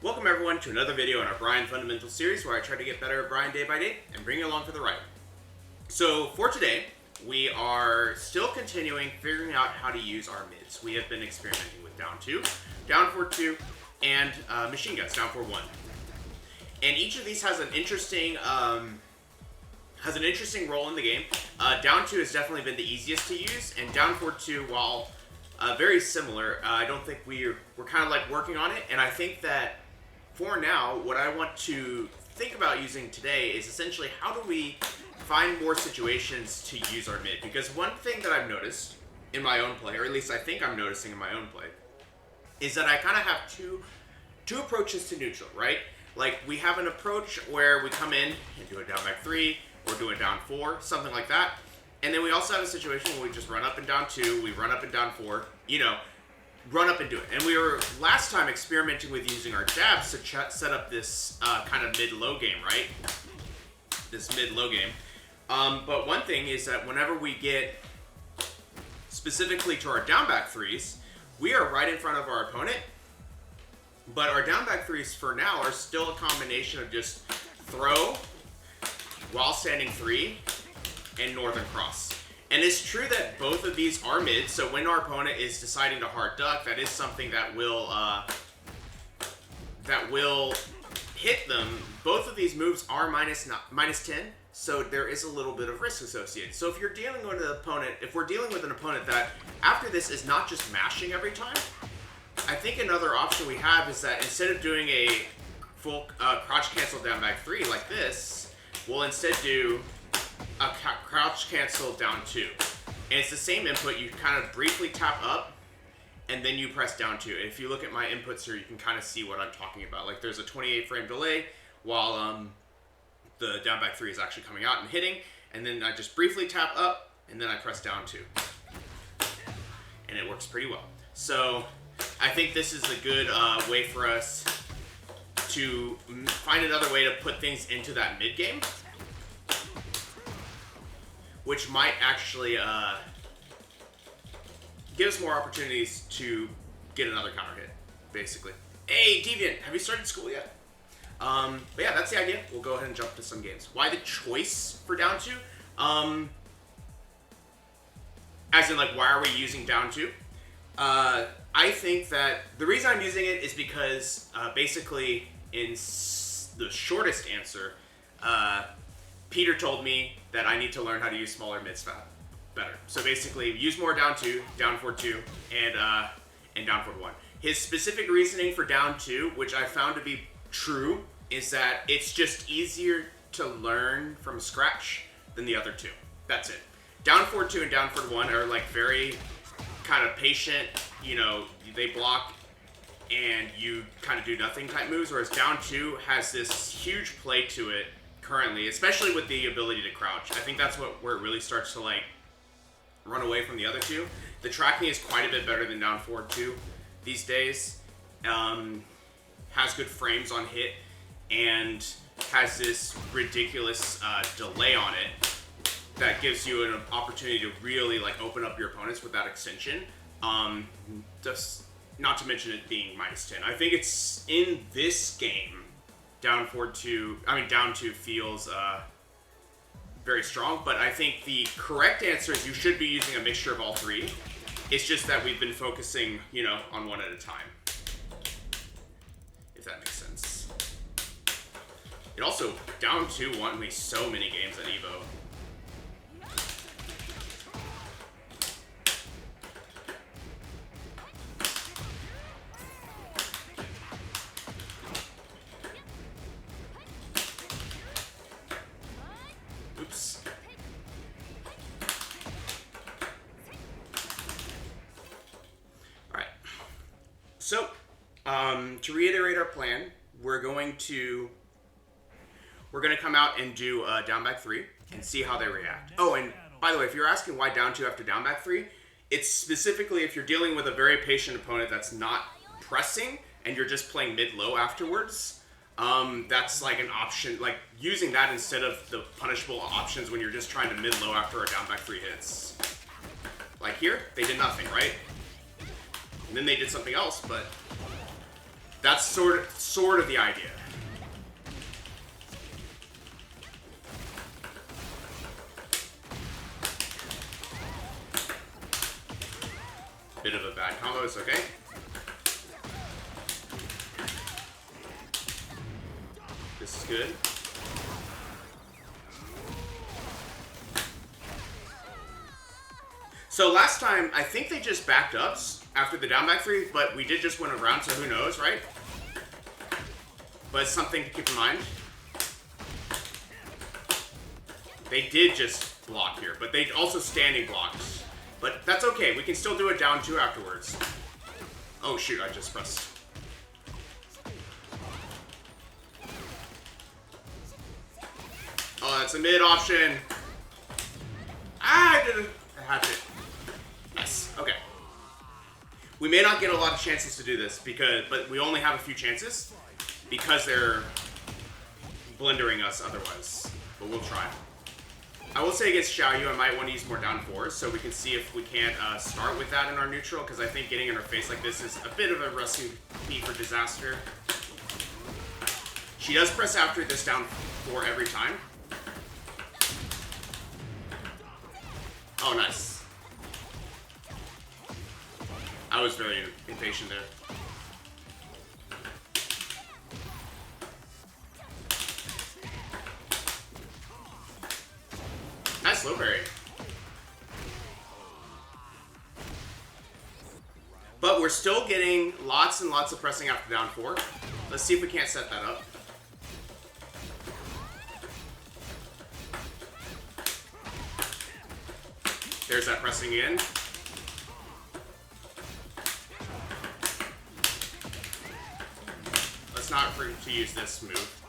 Welcome everyone to another video in our Bryan Fundamental series where I try to get better at Bryan day by day and bring you along for the ride. So for today, we are still continuing figuring out how to use our mids. We have been experimenting with down 2, down 4-2, and machine guns, down 4-1. And each of these has an interesting role in the game. Down 2 has definitely been the easiest to use, and down 4-2, while very similar, I don't think we're kind of like working on it, and I think that for now, what I want to think about using today is essentially how do we find more situations to use our mid. Because one thing that I've noticed in my own play, or at least I think I'm noticing in my own play, is that I kind of have two approaches to neutral, right? Like, we have an approach where we come in and do a down back 3, or do a down 4, something like that. And then we also have a situation where we just run up and down 2, we run up and down 4, run up and do it. And we were last time experimenting with using our jabs to set up this kind of mid-low game, right? This mid-low game. But one thing is that whenever we get specifically to our down back 3s, we are right in front of our opponent. But our down back 3s for now are still a combination of just throw, while standing 3, and northern cross. And it's true that both of these are mid, so when our opponent is deciding to hard duck, that is something that will hit them. Both of these moves are minus 10, so there is a little bit of risk associated. So if you're dealing with an opponent, if we're dealing with an opponent that after this is not just mashing every time, I think another option we have is that instead of doing a full crouch cancel down back 3 like this, we'll instead do a crouch cancel down 2. And it's the same input. You kind of briefly tap up, and then you press down 2. And if you look at my inputs here, you can kind of see what I'm talking about. Like, there's a 28 frame delay while the down back 3 is actually coming out and hitting. And then I just briefly tap up, and then I press down 2. And it works pretty well. So I think this is a good way for us to find another way to put things into that mid game, which might actually give us more opportunities to get another counter hit, basically. Hey, Deviant, have you started school yet? But yeah, that's the idea. We'll go ahead and jump to some games. Why the choice for down 2? As in, like, why are we using down 2? I think that the reason I'm using it is because, basically, in the shortest answer, Peter told me that I need to learn how to use smaller mids better. So basically, use more down 2, down 4-2, and down 4-1. His specific reasoning for down 2, which I found to be true, is that it's just easier to learn from scratch than the other two. That's it. Down 4-2 and down 4-1 are like very kind of patient, they block and you kind of do nothing type moves, whereas down 2 has this huge play to it currently, especially with the ability to crouch. I think that's where it really starts to like run away from the other two. The tracking is quite a bit better than down 4-2 these days. Has good frames on hit and has this ridiculous delay on it that gives you an opportunity to really like open up your opponents with that extension. Just not to mention it being minus 10. I think it's in this game, down 2 feels very strong, but I think the correct answer is you should be using a mixture of all three. It's just that we've been focusing, on one at a time. If that makes sense. It also, down 2 won me so many games at EVO. Oops. Alright. So, to reiterate our plan, we're going to come out and do down back 3 and see how they react. Oh, and by the way, if you're asking why down 2 after down back 3, it's specifically if you're dealing with a very patient opponent that's not pressing and you're just playing mid-low afterwards. That's like an option, like using that instead of the punishable options when you're just trying to mid-low after a down back 3 hits. Like here, they did nothing, right? And then they did something else, but That's sort of the idea. Bit of a bad combo, it's okay. This is good. So last time, I think they just backed up after the down back 3, but we did just win a round, so who knows, right? But it's something to keep in mind. They did just block here, but they also standing blocked. But that's okay, we can still do a down 2 afterwards. Oh shoot, I just pressed. Oh, that's a mid option. Ah, I didn't hatch it. Yes, okay. We may not get a lot of chances to do this, but we only have a few chances because they're blendering us otherwise. But we'll try. I will say against Xiaoyu, I might want to use more down 4s so we can see if we can't start with that in our neutral, because I think getting in her face like this is a bit of a recipe for disaster. She does press after this down 4 every time. Oh, nice. I was very impatient there. Nice low berry. But we're still getting lots and lots of pressing after down 4. Let's see if we can't set that up. There's that pressing in. Let's not forget to use this move.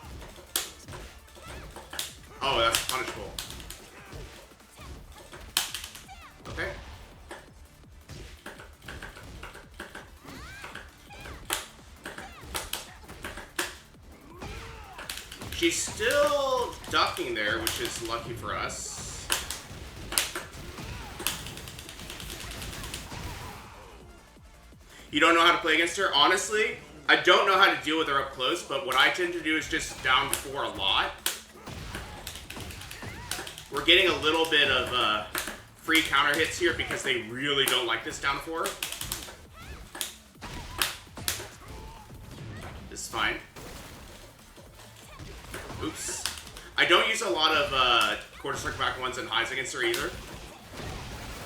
Oh, that's punishable. Okay. She's still ducking there, which is lucky for us. You don't know how to play against her? Honestly, I don't know how to deal with her up close, but what I tend to do is just down 4 a lot. We're getting a little bit of free counter hits here because they really don't like this down 4. This is fine. Oops. I don't use a lot of quarter circle back 1s and highs against her either.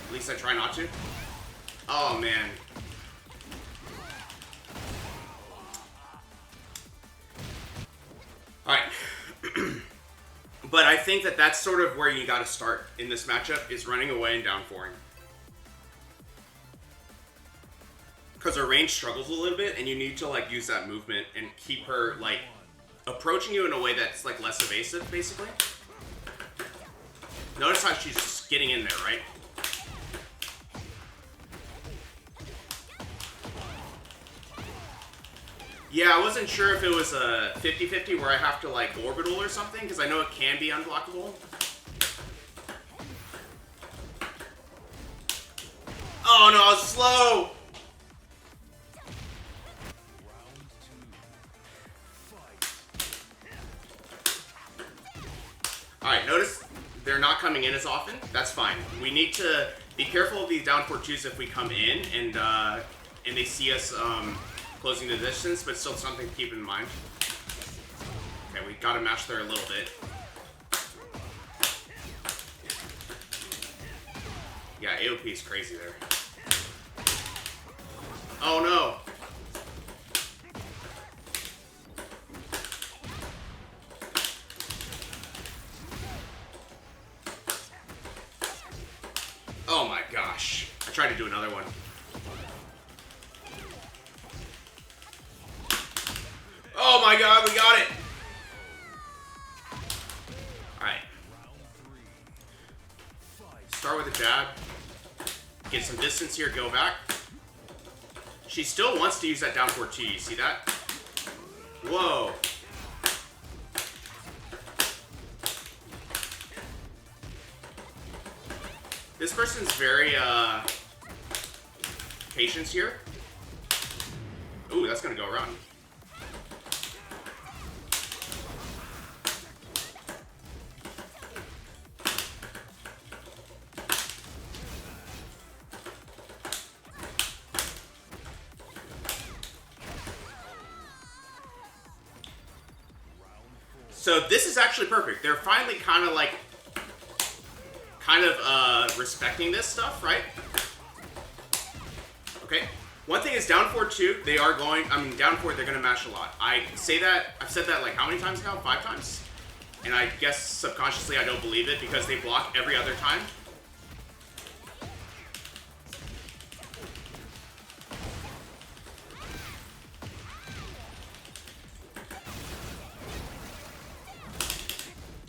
At least I try not to. Oh, man. Alright. But I think that that's sort of where you gotta start in this matchup, is running away and down 4ing. Because her range struggles a little bit, and you need to like use that movement and keep her like approaching you in a way that's like less evasive, basically. Notice how she's just getting in there, right? Yeah, I wasn't sure if it was a 50-50 where I have to like orbital or something, because I know it can be unblockable. Oh no, I was slow! Alright, notice they're not coming in as often. That's fine. We need to be careful of these down 4-2s if we come in and they see us closing the distance, but still something to keep in mind. Okay, we gotta match there a little bit. Yeah, AOP is crazy there. Oh no! Oh my gosh. I tried to do another one. Oh my god, we got it! Alright. Start with a jab. Get some distance here, go back. She still wants to use that down 4-2, you see that? Whoa. This person's very, patience here. Ooh, that's gonna go around. So this is actually perfect. They're finally kind of like, respecting this stuff, right? Okay. One thing is down 4-2, they are going, down 4, they're going to mash a lot. I've said that like how many times now? 5 times? And I guess subconsciously I don't believe it because they block every other time.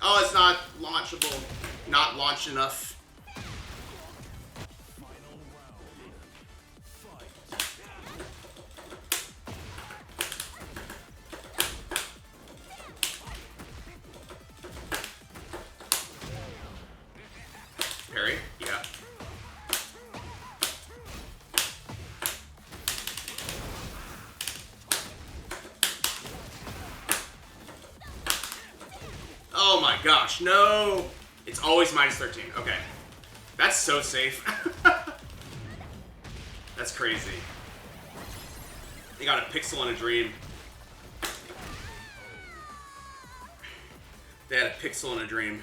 Oh, it's not launchable. Not launched enough. Parry, yeah. Oh my gosh, no! It's always minus 13. Okay. That's so safe. That's crazy. They got a pixel in a dream. They had a pixel in a dream.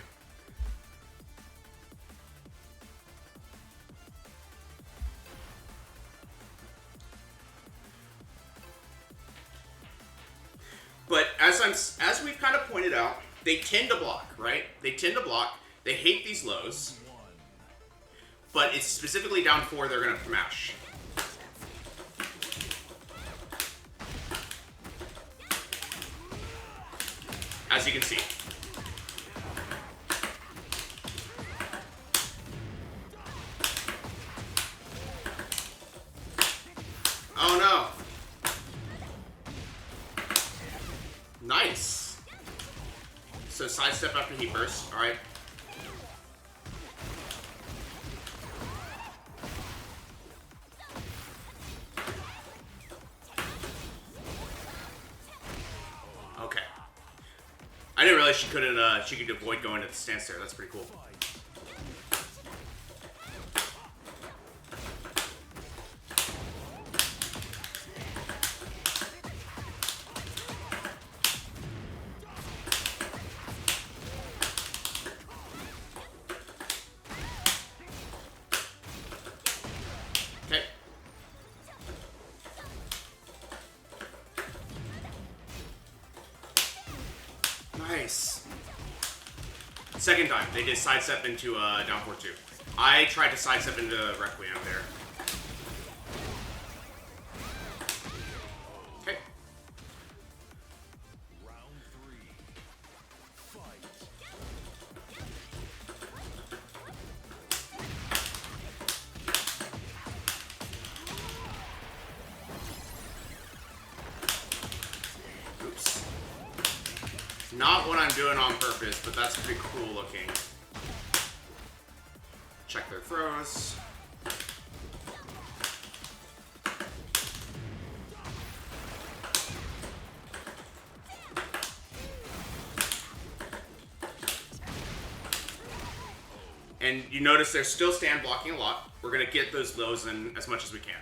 But as we've kind of pointed out, they tend to block, right? They tend to block. They hate these lows. But it's specifically down 4 they're going to mash. As you can see. Oh no. Nice. So sidestep after heat burst, alright. Okay. I didn't realize she could avoid going to the stance there. That's pretty cool. Okay. Nice. Second time, they did sidestep into down 4-2. I tried to sidestep into Requiem there. Okay. Round 3. Fight. Oops. Not what I'm doing on purpose, but that's pretty cool looking. Check their throws. And you notice they're still stand blocking a lot. We're going to get those lows in as much as we can.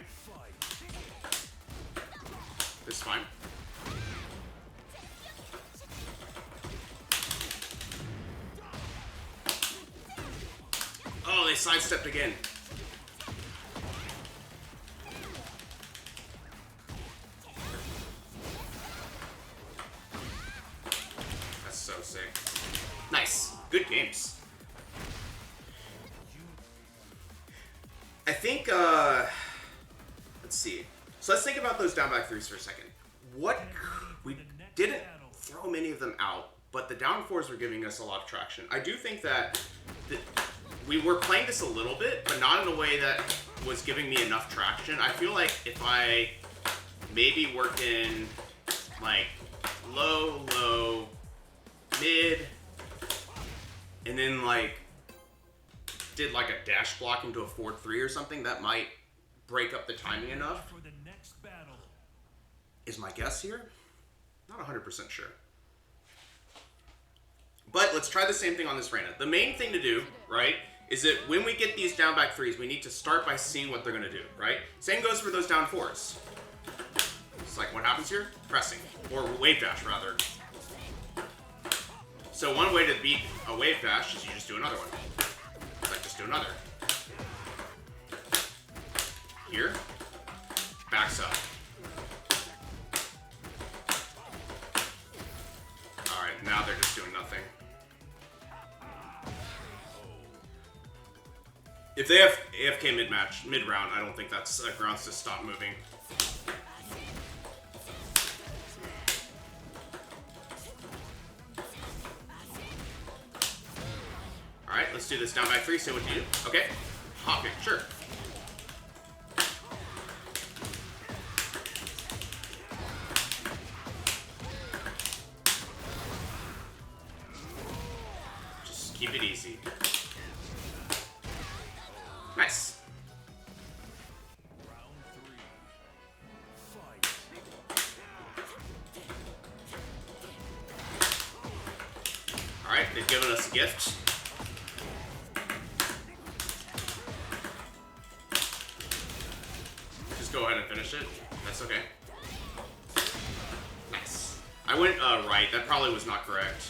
This is fine. Oh, they sidestepped again. That's so sick. Nice. Good games. I think, let's see. So let's think about those down back threes for a second. We didn't throw many of them out, but the down 4s were giving us a lot of traction. I do think that we were playing this a little bit, but not in a way that was giving me enough traction. I feel like if I maybe worked in like low, low, mid, and then like did like a dash block into a 4-3 or something, that might break up the timing enough. For the next battle. Is my guess here? Not 100% sure. But let's try the same thing on this Reyna. The main thing to do, right, is that when we get these down back threes, we need to start by seeing what they're going to do, right? Same goes for those down 4s. It's like, what happens here? Pressing. Or wave dash, rather. So one way to beat a wave dash is you just do another one. Like, just do another. Here. Backs up. Alright, now they're just doing nothing. If they have AFK mid-match, mid-round, I don't think that's grounds to stop moving. Alright, let's do this down back 3, see what you do. Okay. Hop kick, sure. Just keep it easy. Nice. Round 3. Fight. Alright, they've given us a gift. Just go ahead and finish it. That's okay. Nice. I went right. That probably was not correct.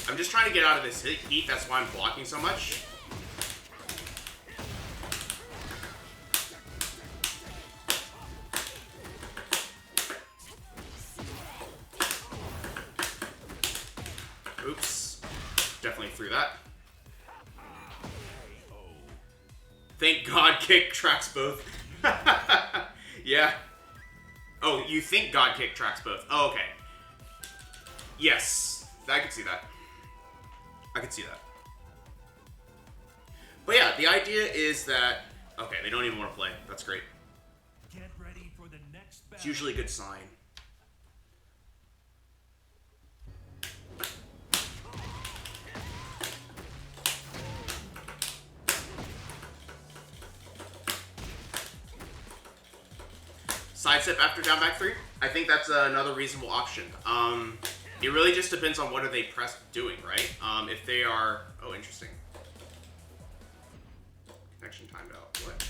I'm just trying to get out of this heat, that's why I'm blocking so much. Oops. Definitely threw that. Thank God kick tracks both. Yeah. Oh, you think God kick tracks both. Oh, okay. Yes. I could see that. I could see that. But yeah, the idea is that... Okay, they don't even want to play. That's great. Get ready for the next battle. It's usually a good sign. Side step after down back 3? I think that's another reasonable option. It really just depends on what are they doing, right? If they are... Oh, interesting. Connection timed out. What?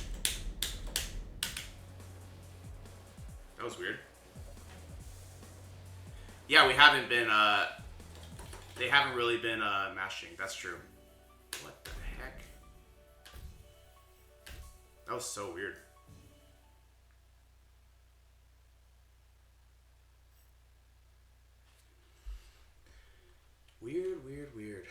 That was weird. Yeah, we haven't been, they haven't really been, mashing. That's true. What the heck? That was so weird. Weird, weird, weird.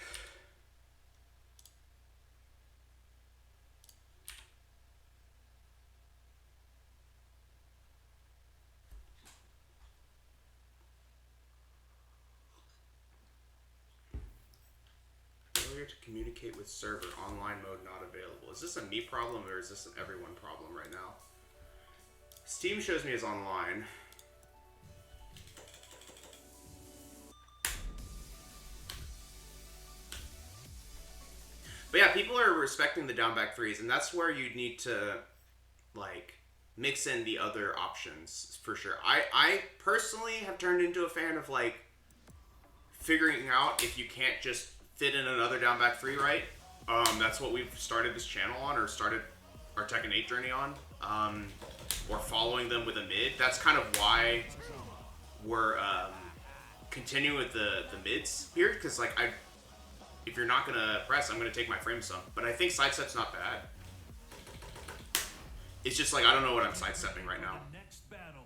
Failure to communicate with server. Online mode not available. Is this a me problem or is this an everyone problem right now? Steam shows me as online. But yeah, people are respecting the down back 3s, and that's where you need to, like, mix in the other options, for sure. I personally have turned into a fan of, like, figuring out if you can't just fit in another down back 3 right. That's what we've started this channel on, or started our Tekken 8 journey on. Or following them with a mid. That's kind of why we're continuing with the mids here, because, like, if you're not going to press, I'm going to take my frame some. But I think sidestep's not bad. It's just like, I don't know what I'm sidestepping right now. Next battle.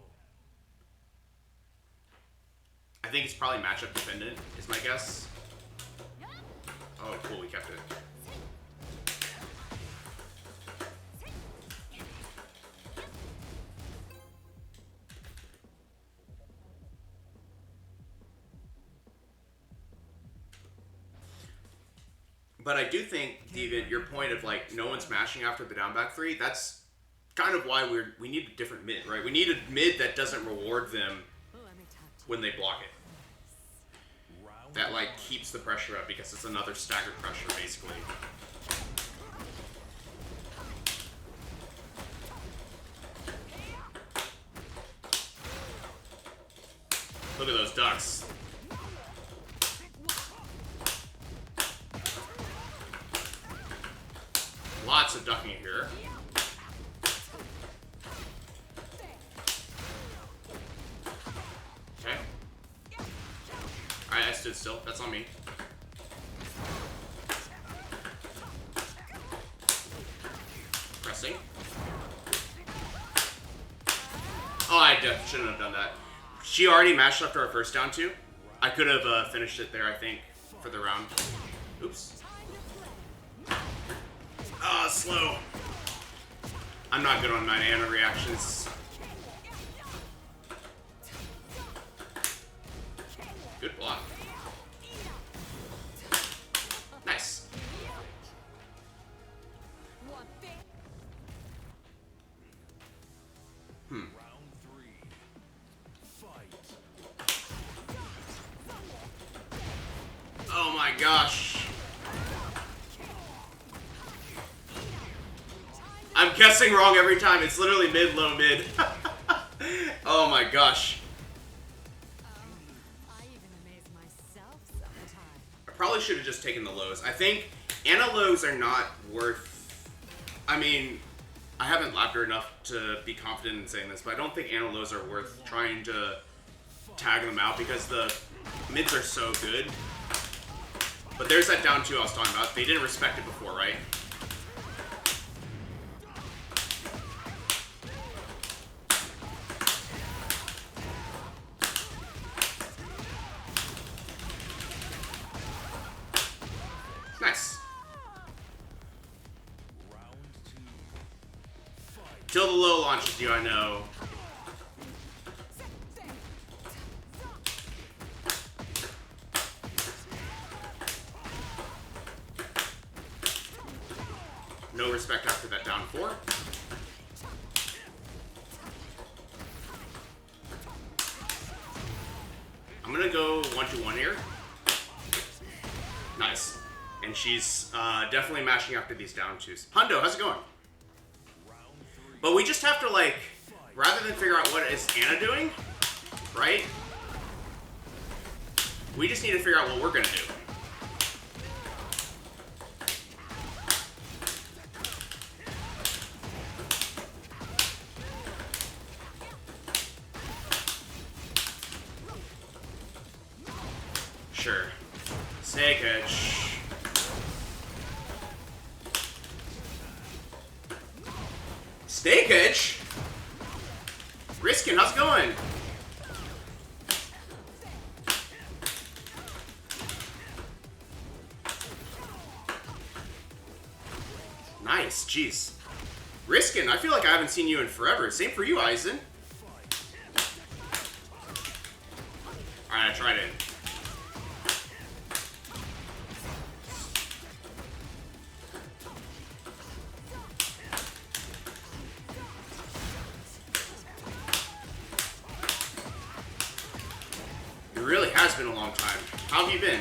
I think it's probably matchup dependent, is my guess. Oh, cool, we kept it. But I do think, David, your point of, like, no one's mashing after the down back 3, that's kind of why we need a different mid, right? We need a mid that doesn't reward them when they block it. That, like, keeps the pressure up because it's another staggered pressure, basically. Look at those ducks. Lots of ducking here. Okay. Alright, I stood still. That's on me. Pressing. Oh, I shouldn't have done that. She already mashed after our first down two. I could have finished it there, I think, for the round. Oops. Ah, slow. I'm not good on 9 Ana reactions. Good block. Nice. Oh my gosh. I'm guessing wrong every time. It's literally mid, low, mid. Oh my gosh. I even amaze myself sometimes. I probably should have just taken the lows. I think Ana lows are not worth... I mean, I haven't lapped her enough to be confident in saying this, but I don't think Ana lows are worth trying to tag them out because the mids are so good. But there's that down two I was talking about. They didn't respect it before, right? Nice. Till the low launches you, I know. No respect after that down four. I'm gonna go 1-2-1 here. Nice. And she's definitely mashing after these down twos. Hundo, how's it going? But we just have to, like, rather than figure out what is Ana doing, right? We just need to figure out what we're gonna do. Sure. Snake Edge. Snake Edge? Riskin, how's it going? Nice, jeez. Riskin, I feel like I haven't seen you in forever. Same for you, Aizen. Alright, I tried it. It really has been a long time. How have you been?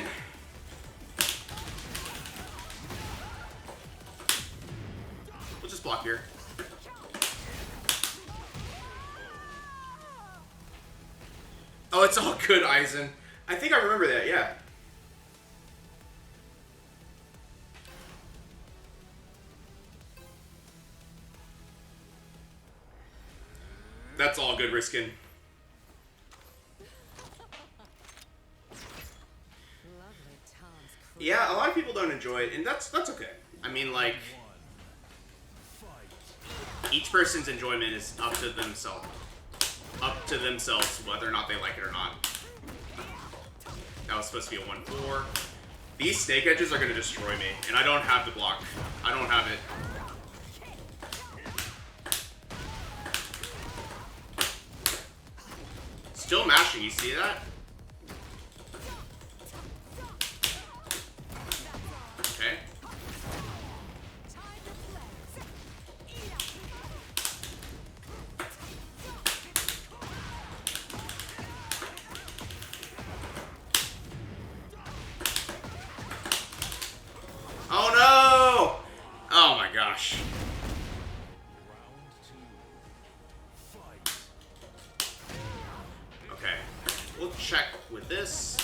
We'll just block here. Oh, it's all good, Aizen. I think I remember that, yeah. That's all good, Riskin. Yeah, a lot of people don't enjoy it, and that's okay. I mean, like, each person's enjoyment is up to themselves. Up to themselves whether or not they like it or not. That was supposed to be a 1-4. These snake edges are going to destroy me, and I don't have the block. I don't have it. Still mashing, you see that? Okay. Oh no! Oh my gosh. Okay. We'll check with this.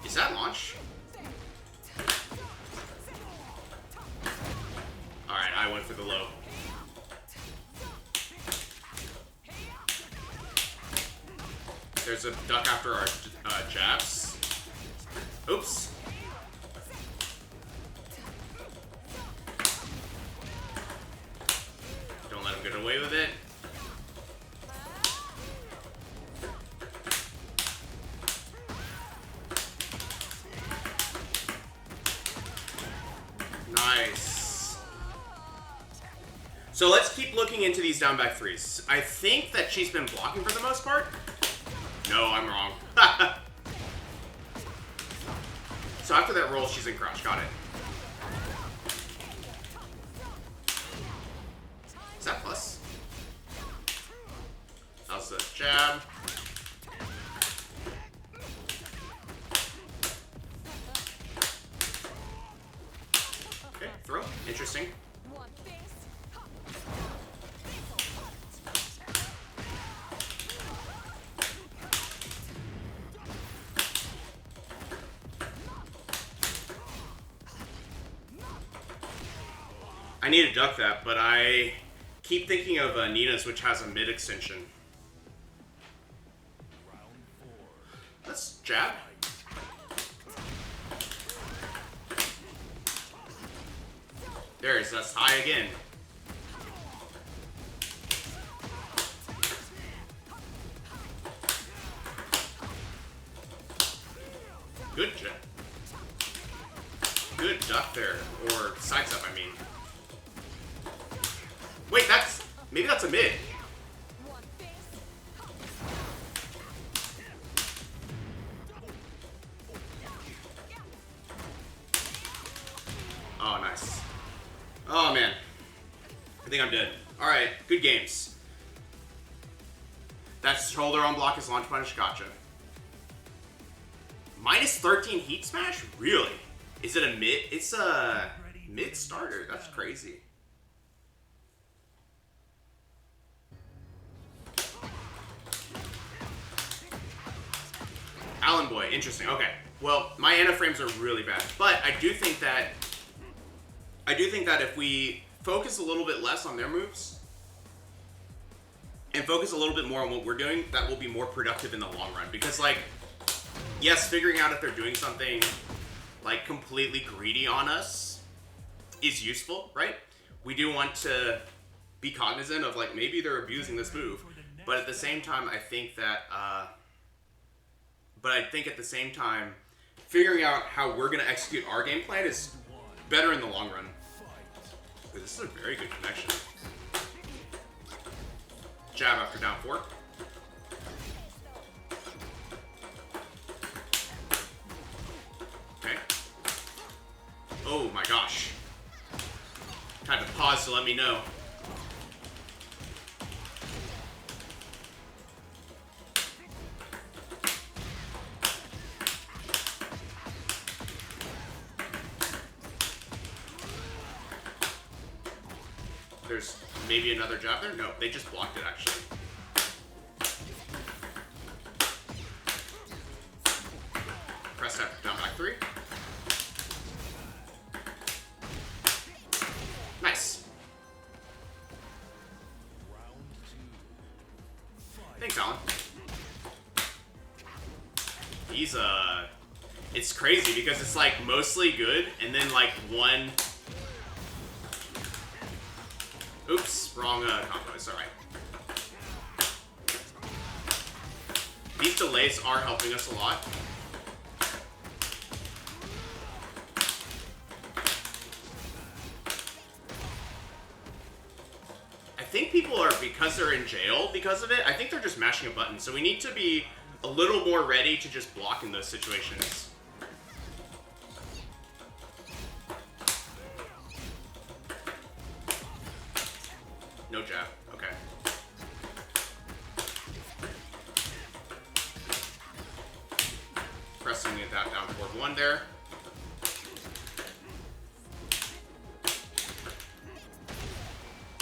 Is that launch? I went for the low. There's a duck after our jabs. Oops. Don't let him get away with it. Nice. So let's keep looking into these down back threes. I think that she's been blocking for the most part. No, I'm wrong. So after that roll, she's in crouch. Got it. Is that plus? That was the jab. Okay, throw. Interesting. I need to duck that, but I keep thinking of Nina's, which has a mid extension. Let's jab. There it is. That's high again. Good jab. Good duck there, or sidestep, I mean. Wait, maybe that's a mid. Oh, nice. Oh, man. I think I'm dead. Alright, good games. That shoulder on block is launch punish. Gotcha. Minus 13 heat smash? Really? Is it a mid? It's a mid starter. That's crazy. Allen Boy, interesting. Okay. Well, my Ana frames are really bad, but I do think that if we focus a little bit less on their moves and focus a little bit more on what we're doing, that will be more productive in the long run. Because, like, yes, figuring out if they're doing something like completely greedy on us is useful, right? We do want to be cognizant of, like, maybe they're abusing this move, but at the same time, I think that. But I think at the same time, figuring out how we're going to execute our game plan is better in the long run. Ooh, this is a very good connection. Jab after down 4. Okay. Oh my gosh. Kind of pause to let me know. There's maybe another jab there? No, they just blocked it, actually. Press after down back 3. Nice. Thanks, Alan. He's, it's crazy because it's, like, mostly good, and then, like, one... Oops, wrong combo. It's alright. These delays are helping us a lot. I think people are, because they're in jail because of it, I think they're just mashing a button. So we need to be a little more ready to just block in those situations. No jab. Okay. Pressing it that down forward 1 there.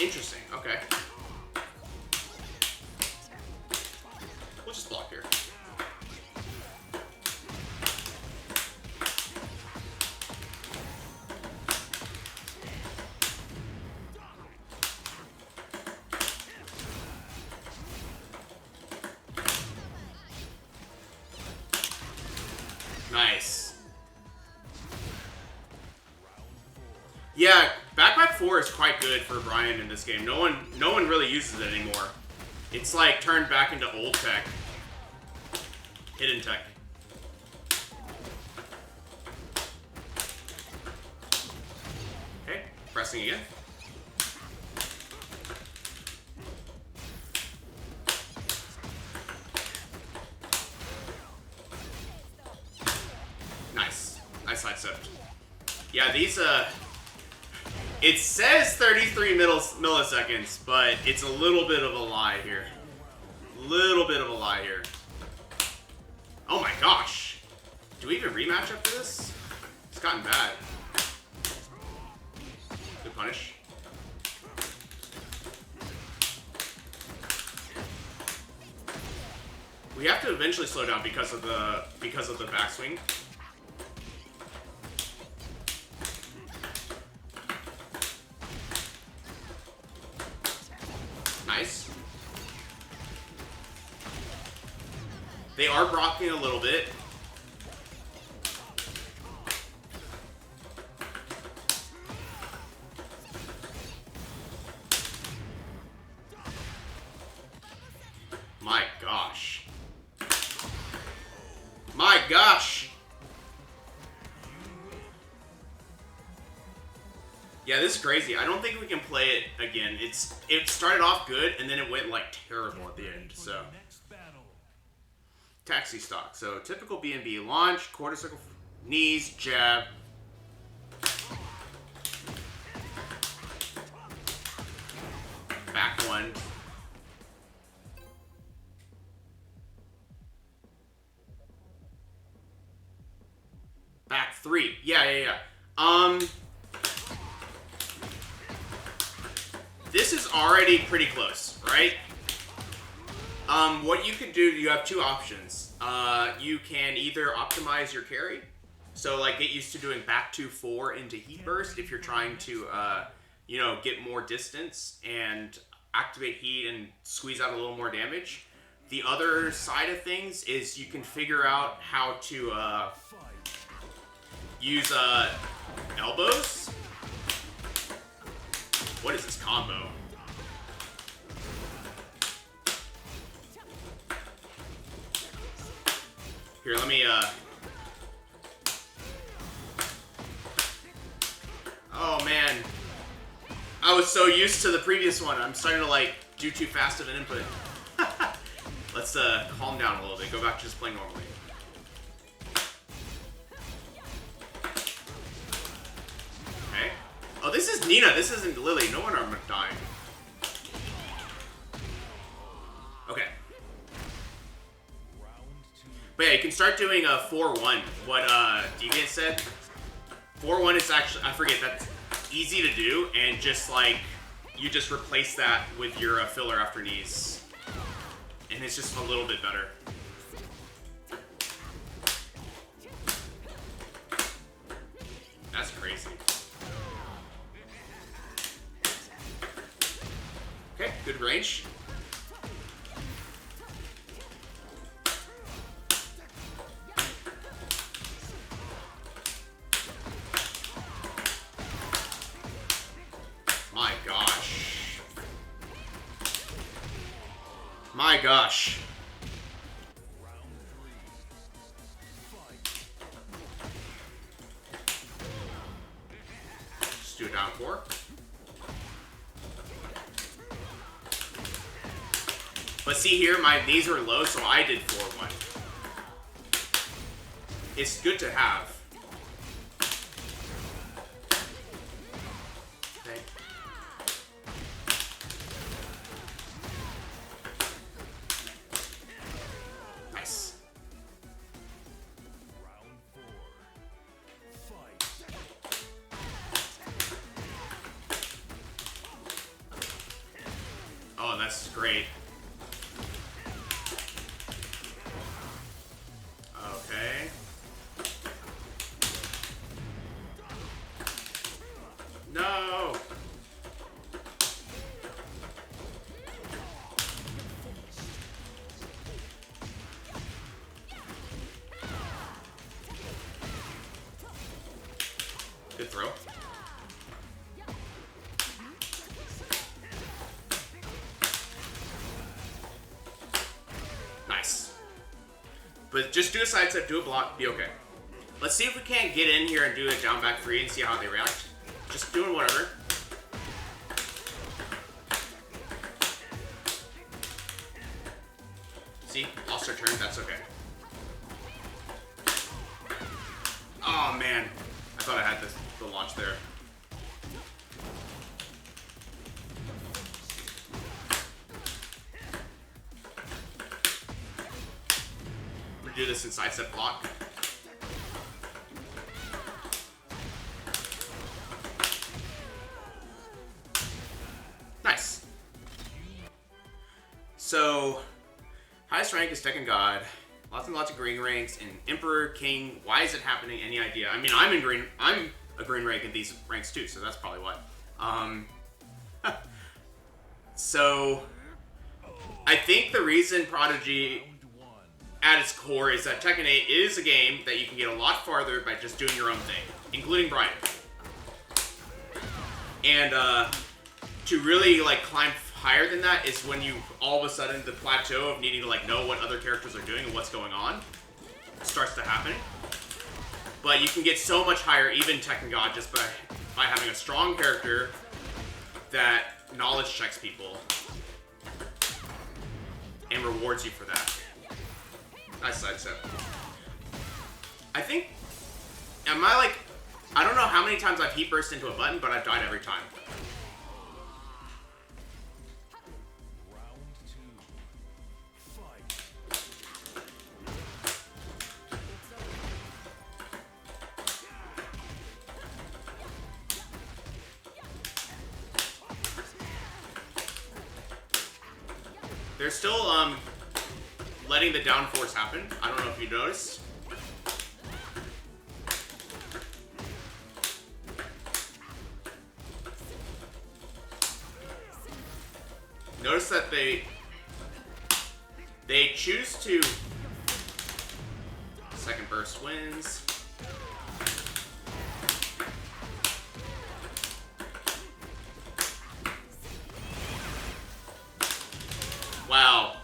Interesting. Okay. We'll just block here. Yeah, backpack 4 is quite good for Bryan in this game. No one really uses it anymore. It's like turned back into old tech. Hidden tech. Okay, pressing again. Nice. Nice sidestepped. Yeah, these, it says 33 milliseconds, but it's a little bit of a lie here. Little bit of a lie here. Oh my gosh. Do we even rematch after this? It's gotten bad. Good punish. We have to eventually slow down because of the backswing. Nice. They are blocking a little bit. My gosh. My gosh. Yeah, this is crazy. I don't think we can play it again. It started off good and then it went like terrible at the end. So taxi stock. So typical B&B launch, quarter circle, knees, jab. Back one. Back three. Yeah. This is already pretty close, right? What you could do, you have two options. You can either optimize your carry, so like get used to doing back 2-4 into heat burst if you're trying to, get more distance and activate heat and squeeze out a little more damage. The other side of things is you can figure out how to use elbows. What is this combo? Here, let me, oh, man. I was so used to the previous one. I'm starting to, like, do too fast of an input. Let's, calm down a little bit. Go back to just playing normally. Okay. Oh, this is Nina. This isn't Lily. No wonder I'm dying. Okay. But yeah, you can start doing a 4-1. What DB said. 4-1 is actually, I forget, that's easy to do, and just like, you just replace that with your filler after knees. And it's just a little bit better. That's crazy. Okay, good range. My gosh. My gosh. Just do a down 4. But see here, my knees were low, so I did 4-1. It's good to have. Okay. Nice. Oh, that's great. Okay. No. Good throw. But just do a side step, do a block, be okay. Let's see if we can't get in here and do a down back 3 and see how they react. Just doing whatever. See, lost our turn, that's okay. Oh man, I thought I had the launch there. We're gonna do this in side step block. Nice. So, highest rank is Tekken God. Lots and lots of green ranks and Emperor, King. Why is it happening? Any idea? I mean, I'm a green rank in these ranks too, so that's probably why. So I think the reason Prodigy at its core is that Tekken 8 is a game that you can get a lot farther by just doing your own thing, including Bryan. And to really like climb higher than that is when you all of a sudden the plateau of needing to like know what other characters are doing and what's going on starts to happen. But you can get so much higher, even Tekken God, just by having a strong character that knowledge checks people and rewards you for that. Nice side step. I think, I don't know how many times I've heat burst into a button, but I've died every time. They're still letting the downforce happen. I don't know if you noticed. Notice that they choose to second burst wins. Wow.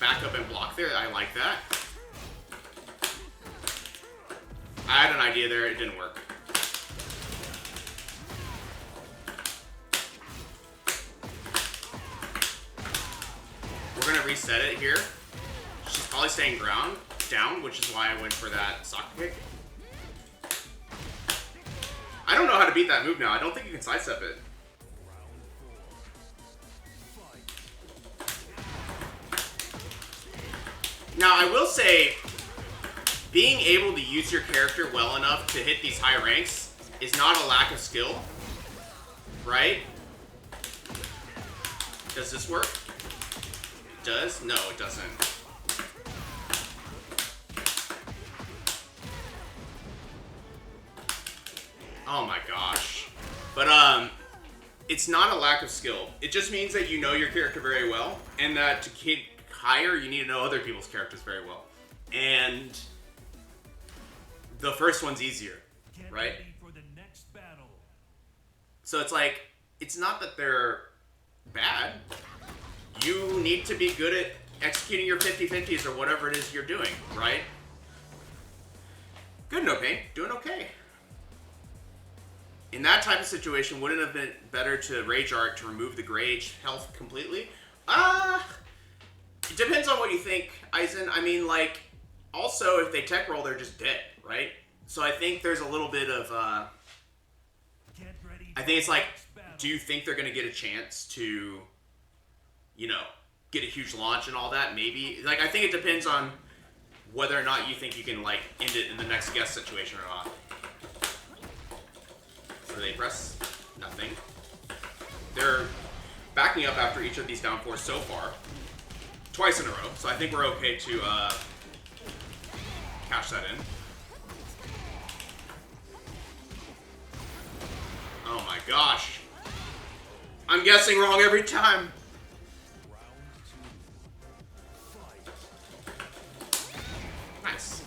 Back up and block there. I like that. I had an idea there. It didn't work. We're going to reset it here. She's probably staying down, which is why I went for that sock kick. I don't know how to beat that move now. I don't think you can sidestep it. Now, I will say, being able to use your character well enough to hit these high ranks is not a lack of skill, right? Does this work? It does? No, it doesn't. Oh my gosh. But, it's not a lack of skill. It just means that you know your character very well, and that to get higher, you need to know other people's characters very well. And the first one's easier, right? Ready for the next battle. So it's like, it's not that they're bad. You need to be good at executing your 50-50s or whatever it is you're doing, right? Good, no pain. Doing okay. In that type of situation, wouldn't it have been better to Rage Art to remove the Rage health completely? It depends on what you think, Eisen. I mean, like, also, if they tech roll, they're just dead, right? So I think there's a little bit of, Get ready I think it's like, for the next do you think they're going to get a chance to, you know, get a huge launch and all that? Maybe. Like, I think it depends on whether or not you think you can, like, end it in the next guess situation or not. So they press nothing. They're backing up after each of these down fours so far. Twice in a row. So I think we're okay to cash that in. Oh my gosh. I'm guessing wrong every time. Nice.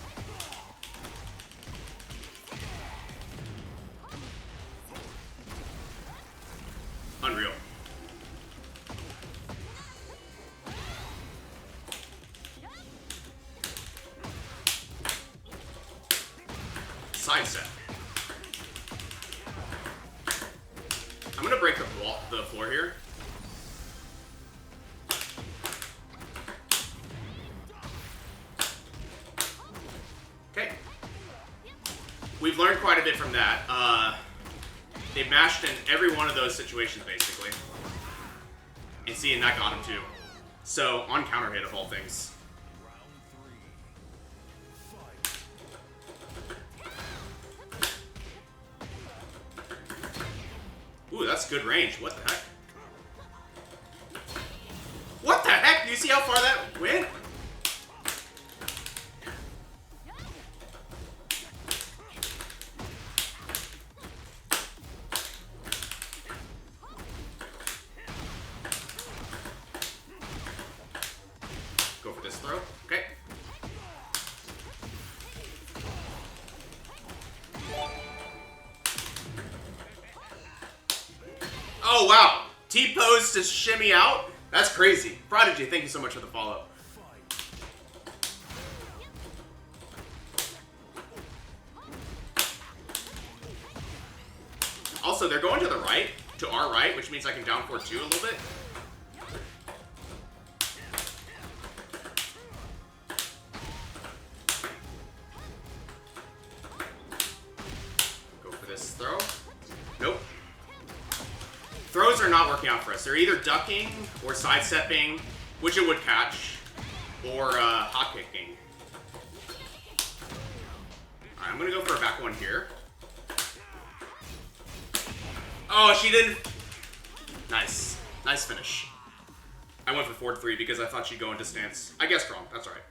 side set. I'm gonna break the floor here. Okay. We've learned quite a bit from that. They mashed in every one of those situations, basically. And seeing that got him, too. So, on counter hit, of all things. Ooh, that's good range. What the heck? What the heck? Do you see how far that went? Go for this throw. Okay. Oh, wow. T-pose to shimmy out? That's crazy. Prodigy, thank you so much for the follow. Also, they're going to the right, to our right, which means I can down forward 2 a little bit. Go for this throw. Nope. Throws are not working out for us. They're either ducking or sidestepping, which it would catch, or hot kicking. Alright, I'm gonna go for a back one here. Oh, she didn't. Nice. Nice finish. I went for forward 3 because I thought she'd go into stance. I guessed wrong. That's alright.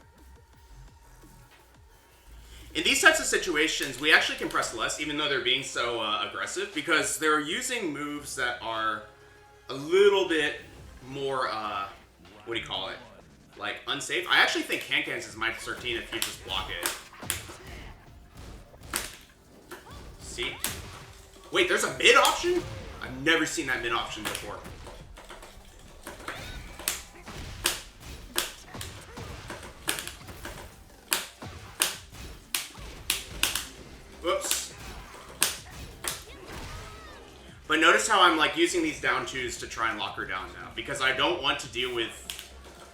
In these types of situations, we actually can press less, even though they're being so aggressive, because they're using moves that are a little bit more, what do you call it? Like, unsafe. I actually think can-cans is minus 13 if you just block it. See? Wait, there's a mid option? I've never seen that mid option before. Whoops. But notice how I'm like using these down 2s to try and lock her down now, because I don't want to deal with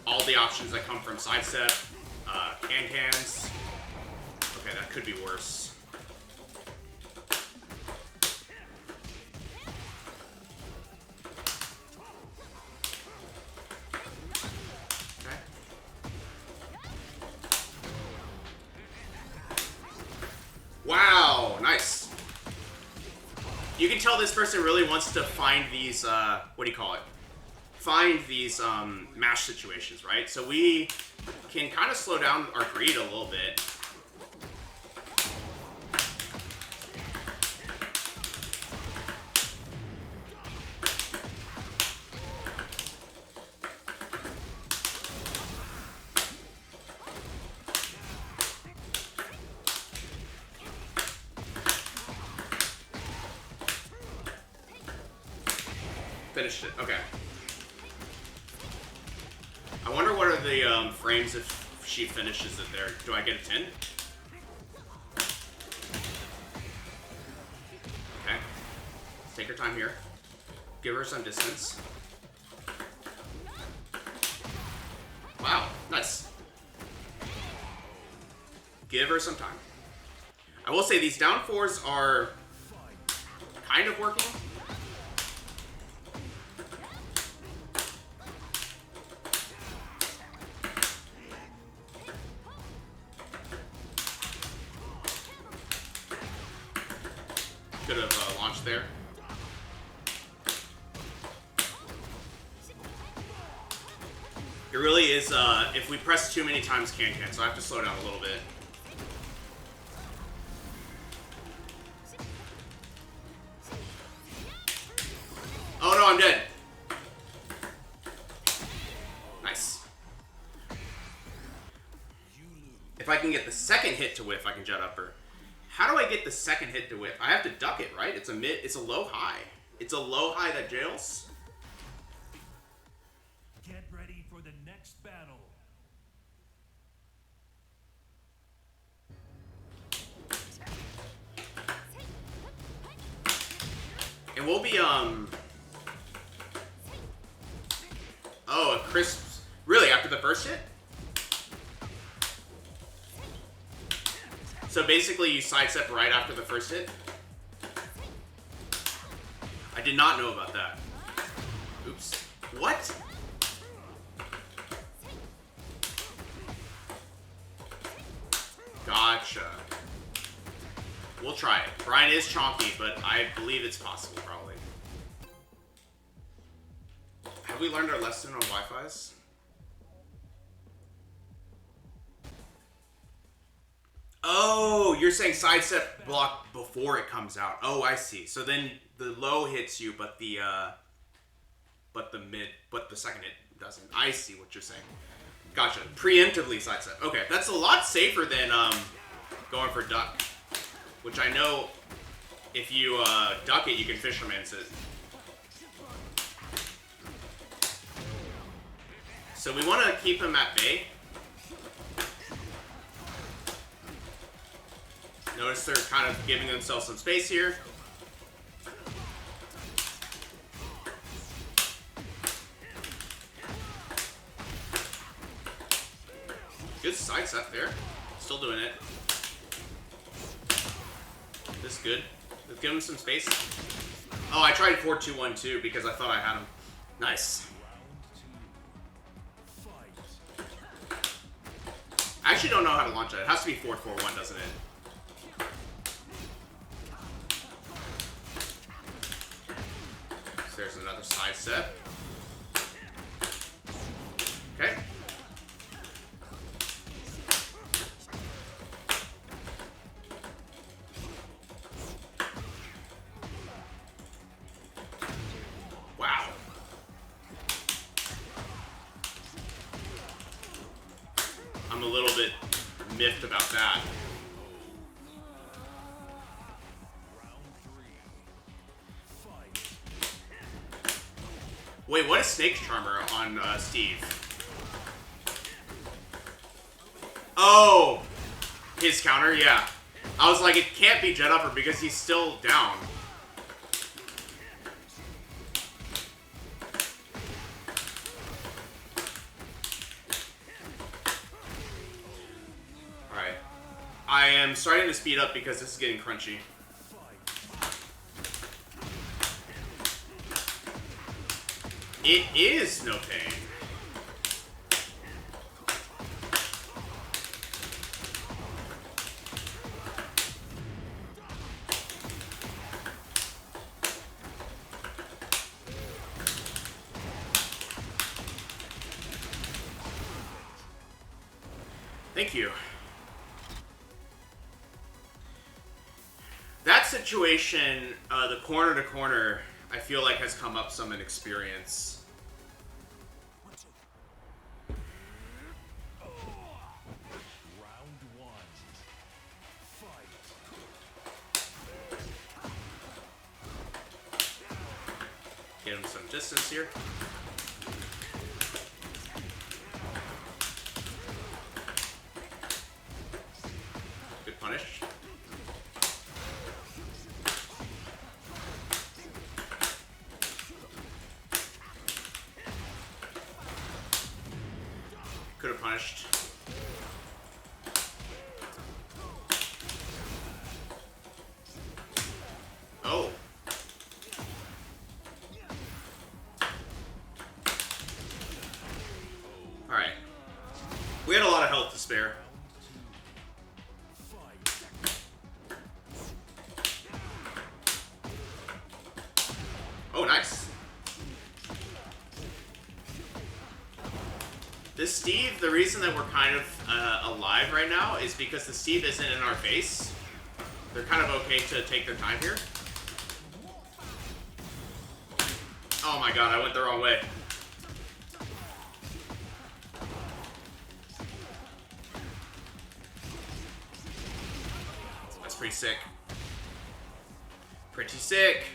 all the options that come from sidestep, can-cans. Okay, that could be worse. Wow, nice. You can tell this person really wants to find these, what do you call it? Find these mash situations, right? So we can kind of slow down our greed a little bit. Finished it. Okay. I wonder what are the frames if she finishes it there. Do I get a 10? Okay. Let's take her time here. Give her some distance. Wow. Nice. Give her some time. I will say these down 4s are kind of working. Could have launched there. It really is, if we press too many times, can, so I have to slow down a little bit. Oh no, I'm dead. Nice. If I can get the second hit to whiff, I can jet up her. How do I get the second hit to whiff? I have to duck it, right? It's a mid, it's a low high. It's a low high that jails. Get ready for the next battle. It will be, oh, a crisp... Really, after the first hit? So basically you sidestep right after the first hit? I did not know about that. Oops. What? Gotcha. We'll try it. Bryan is chonky, but I believe it's possible, probably. Have we learned our lesson on Wi-Fi's? Oh, you're saying sidestep block before it comes out. Oh, I see. So then the low hits you, but the second hit doesn't. I see what you're saying. Gotcha. Preemptively sidestep. Okay, that's a lot safer than going for duck. Which I know if you duck it, you can fisherman's it. So we want to keep him at bay. Notice they're kind of giving themselves some space here. Good sidestep there. Still doing it. This is good. Let's give him some space. Oh, I tried 4-2-1-2 because I thought I had him. Nice. I actually don't know how to launch it. It has to be 4-4-1, doesn't it? So there's another sidestep. Okay. Wow. I'm a little bit miffed about that. Wait, what is Snake Charmer on Steve? Oh! His counter? Yeah. I was like, it can't be Jet Upper because he's still down. Alright. I am starting to speed up because this is getting crunchy. It is no pain. Thank you. That situation, the corner to corner, I feel like has come up some in experience. Get him some distance here. Good punish. Could have punished. Oh. Alright. We had a lot of health to spare. Oh, nice. This Steve, the reason that we're kind of alive right now is because the Steve isn't in our face. They're kind of okay to take their time here. Oh my god, I went the wrong way. That's pretty sick. Pretty sick.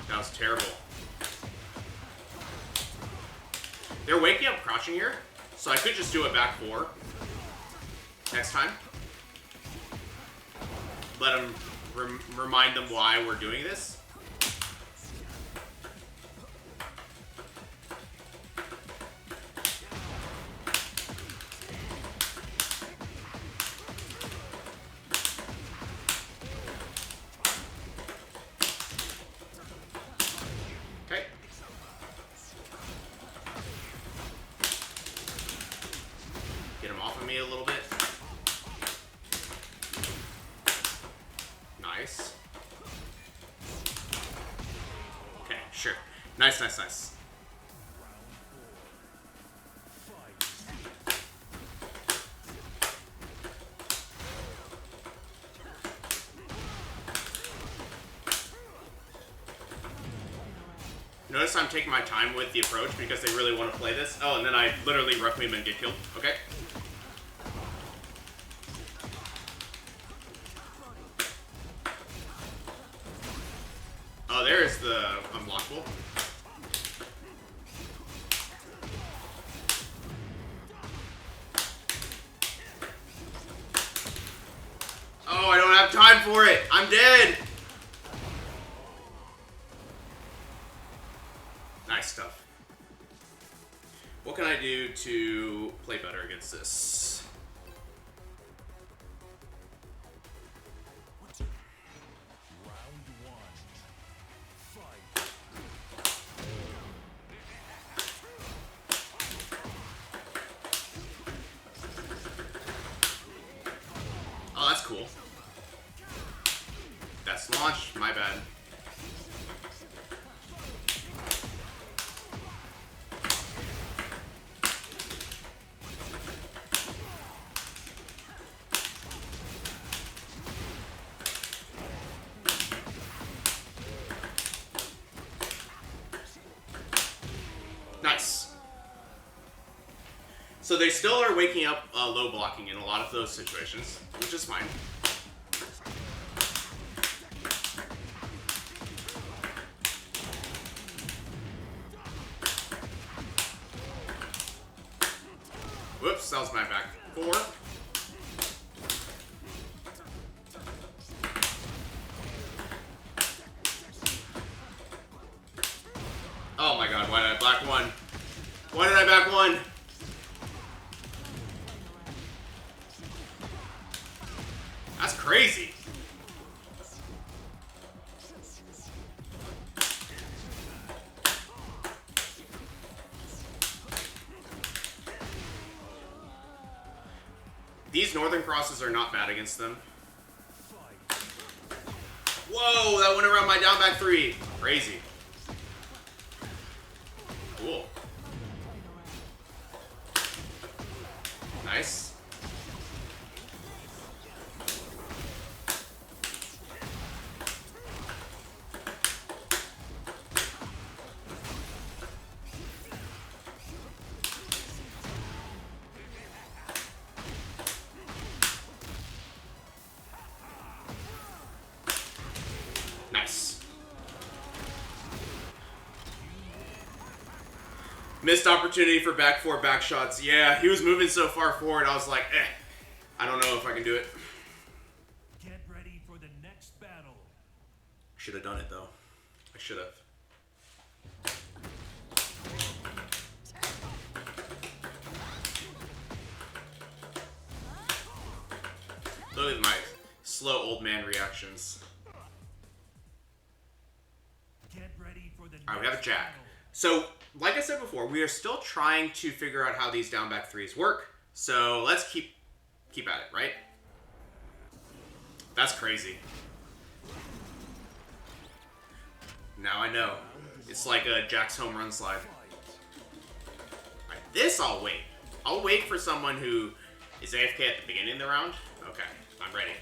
That was terrible. They're waking up crouching here, so I could just do it back 4. next time. Let them remind them why we're doing this. Okay. Get him off of me a little bit. Nice. Okay, sure. Nice, nice, nice. Notice I'm taking my time with the approach because they really want to play this. Oh, and then I literally Requiem and get killed. Okay. Oh, there's the unblockable. Oh, I don't have time for it. I'm dead. Nice stuff. What can I do to play better against this? Round one. Fight. Oh, that's cool. That's launched. My bad. Nice. So they still are waking up low blocking in a lot of those situations, which is fine. Whoops, that was my back four. Oh my god, why did I back one? Why did I back one? That's crazy. These northern crosses are not bad against them. Whoa, that went around my down back three. Crazy. Cool. Nice. Nice. Missed opportunity for back four back shots. Yeah, he was moving so far forward, I was like, I don't know if I can do it. Get ready for the next battle. Should have done it though. I should have. Look at my slow old man reactions. Get ready for the All right, we have a next jack. battle. So, like I said before, we are still trying to figure out how these down back threes work. So let's keep at it, right? That's crazy. Now I know. It's like a Jack's home run slide. Alright, this I'll wait. I'll wait for someone who is AFK at the beginning of the round. Okay, I'm ready.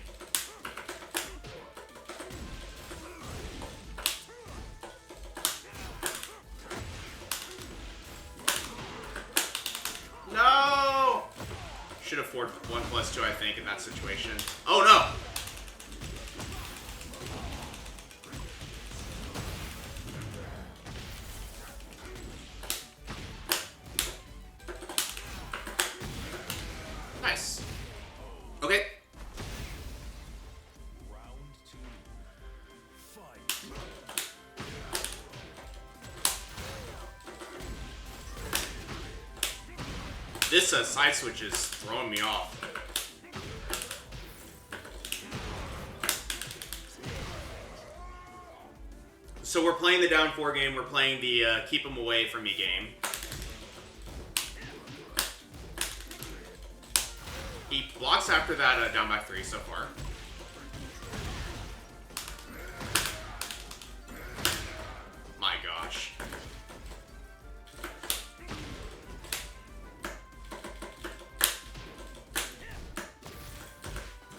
No! Should afford 1+2, I think, in that situation. Oh no! Nice. this side switch is throwing me off. So we're playing the down 4 game. We're playing the keep him away from me game. He blocks after that down by 3 so far. My gosh.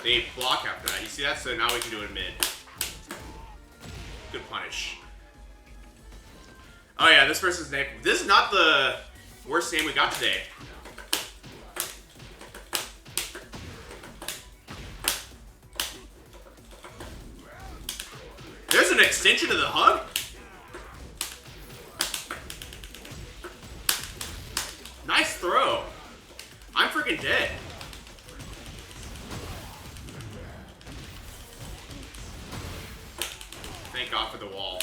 They block after that. You see that? So now we can do it mid. Good punish. Oh yeah, this person's name. This is not the worst name we got today. There's an extension of the hug? Nice throw. I'm freaking dead. Thank God for the wall.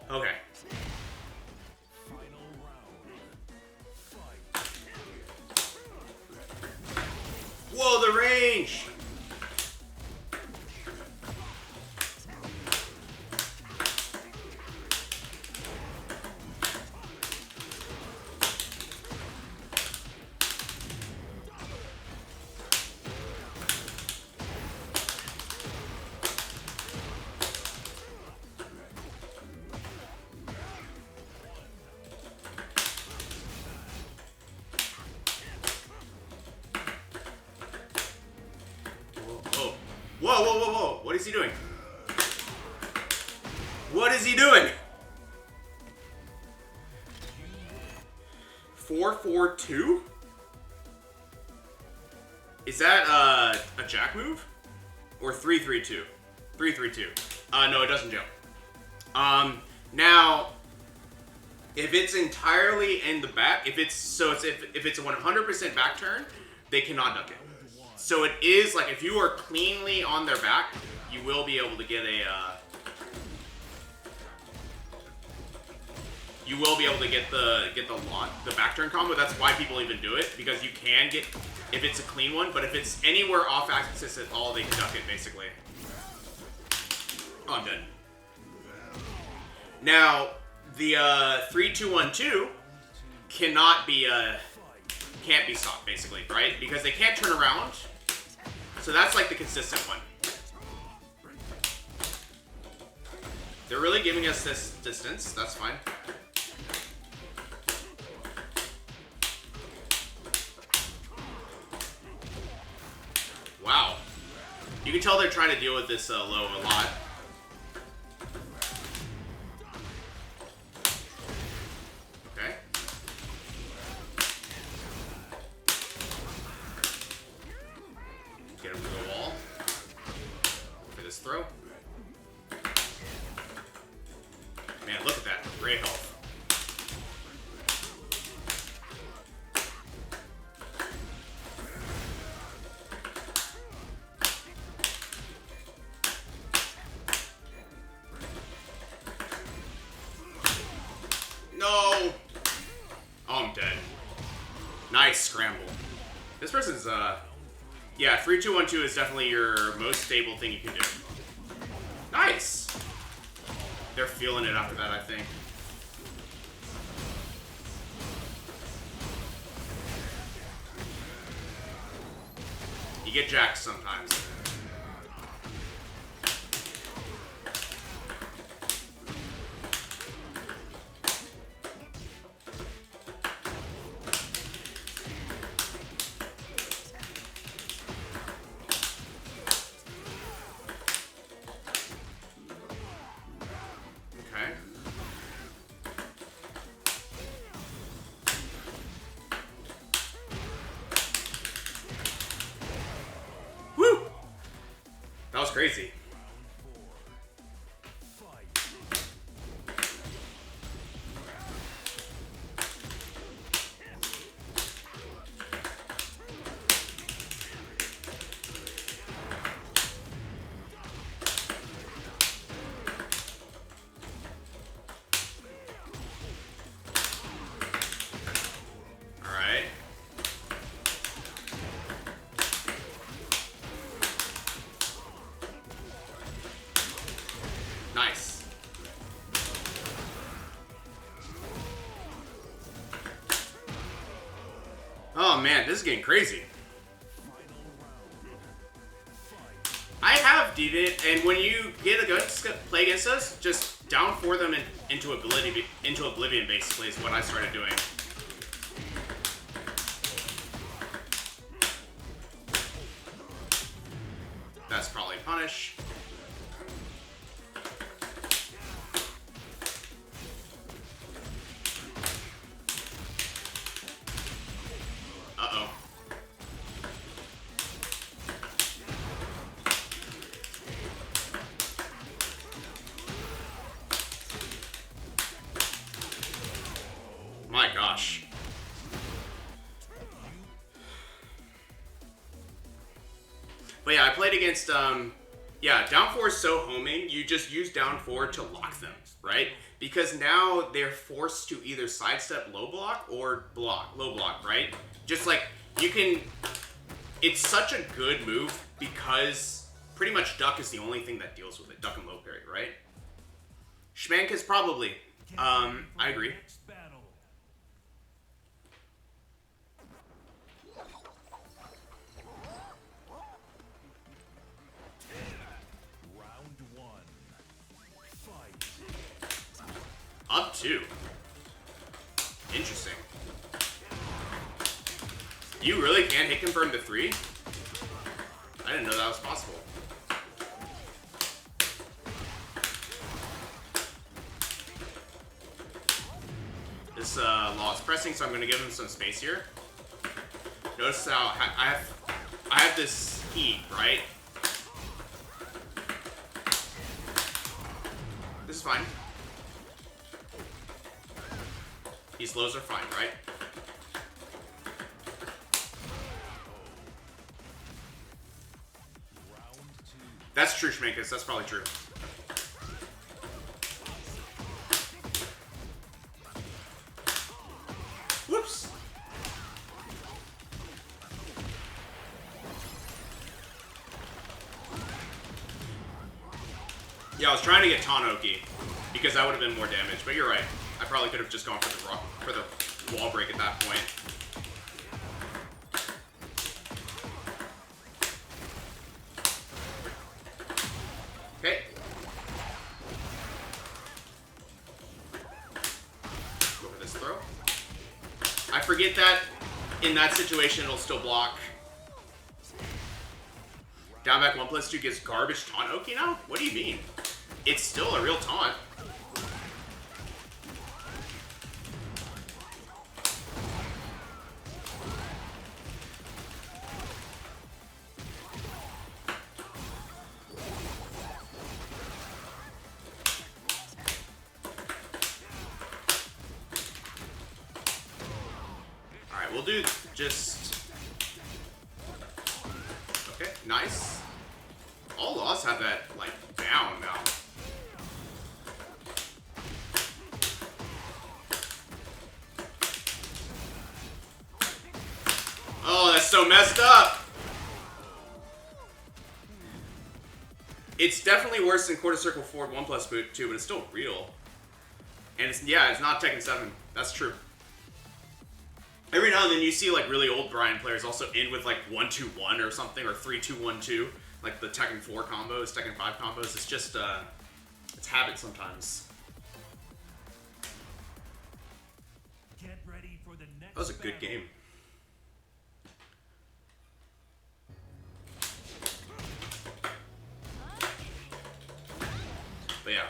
Okay. Final round. Fight. Whoa, the range! Whoa, whoa, whoa, whoa. What is he doing? What is he doing? 4-4-2? Is that a jack move? Or 3-3-2? 3-3-2. No, it doesn't jump. Now, if it's entirely in the back, if it's a 100% back turn, they cannot duck it. So it is like if you are cleanly on their back, you will be able to get the back turn combo. That's why people even do it, because you can get if it's a clean one, but if it's anywhere off axis at all, they can duck it basically. Oh, I'm done. Now the 3-2-1-2 can't be stopped basically, right? Because they can't turn around. So that's like the consistent one. They're really giving us this distance. That's fine. Wow. You can tell they're trying to deal with this low a lot. Okay. Get him to the wall. For this throw. Man, look at that. Great health. No! Oh, I'm dead. Nice scramble. This person's, yeah, 3-2-1-2 is definitely your most stable thing you can do. Nice! They're feeling it after that, I think. You get jacked sometimes. Okay. Woo! That was crazy. Oh man, this is getting crazy. I have DB, and when you get a good play against us, just down for them into oblivion. Basically, is what I started doing. That's probably punish. Uh-oh. My gosh. But yeah, I played against, yeah, down 4 is so homing, you just use down 4 to lock them, right? Because now they're forced to either sidestep low block or low block, right? Just like, you can, it's such a good move because pretty much duck is the only thing that deals with it, duck and low parry, right? Schmank is probably, I agree. Up 2. Interesting. You really can hit confirm to 3? I didn't know that was possible. This Law is pressing, so I'm going to give him some space here. Notice how I have this heat, right? This is fine. These lows are fine, right? That's true, Schmankus. That's probably true. Whoops. Yeah, I was trying to get Tanoki because that would have been more damage, but you're right. I probably could have just gone for the wall break at that point. Okay. Go for this throw. I forget that in that situation it'll still block. Down back 1+2 gives garbage taunt Oki now? What do you mean? It's still a real taunt. We'll do just... Okay, nice. All laws have that, like, down now. Oh, that's so messed up! It's definitely worse than quarter circle forward 1+2, but it's still real. And it's, yeah, it's not Tekken 7. That's true. Every now and then you see like really old Bryan players also end with like 1-2-1 or something, or 3-2-1-2, like the Tekken 4 combos, Tekken 5 combos. It's just, it's habit sometimes. Get ready for the next That was a good game. But yeah.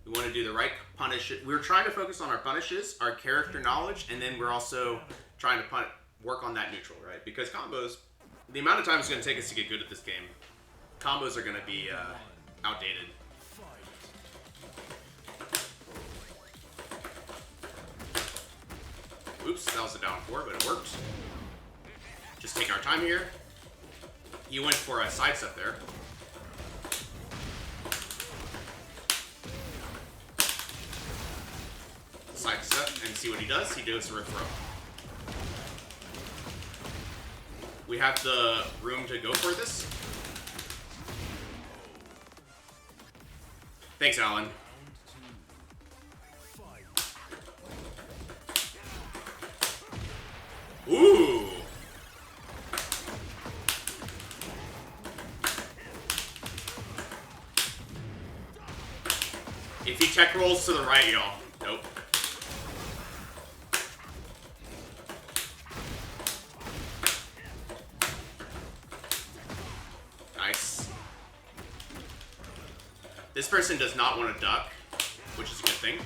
We want to do the right punish. We're trying to focus on our punishes, our character knowledge, and then we're also trying to work on that neutral, right? Because combos, the amount of time it's going to take us to get good at this game, combos are going to be outdated. Oops, that was a down 4, but it worked. Just take our time here. He went for a sidestep there. Sidestep and see what he does. He does a throw. We have the room to go for this. Thanks, Alan. Back rolls to the right, y'all. Nope. Nice. This person does not want to duck, which is a good thing.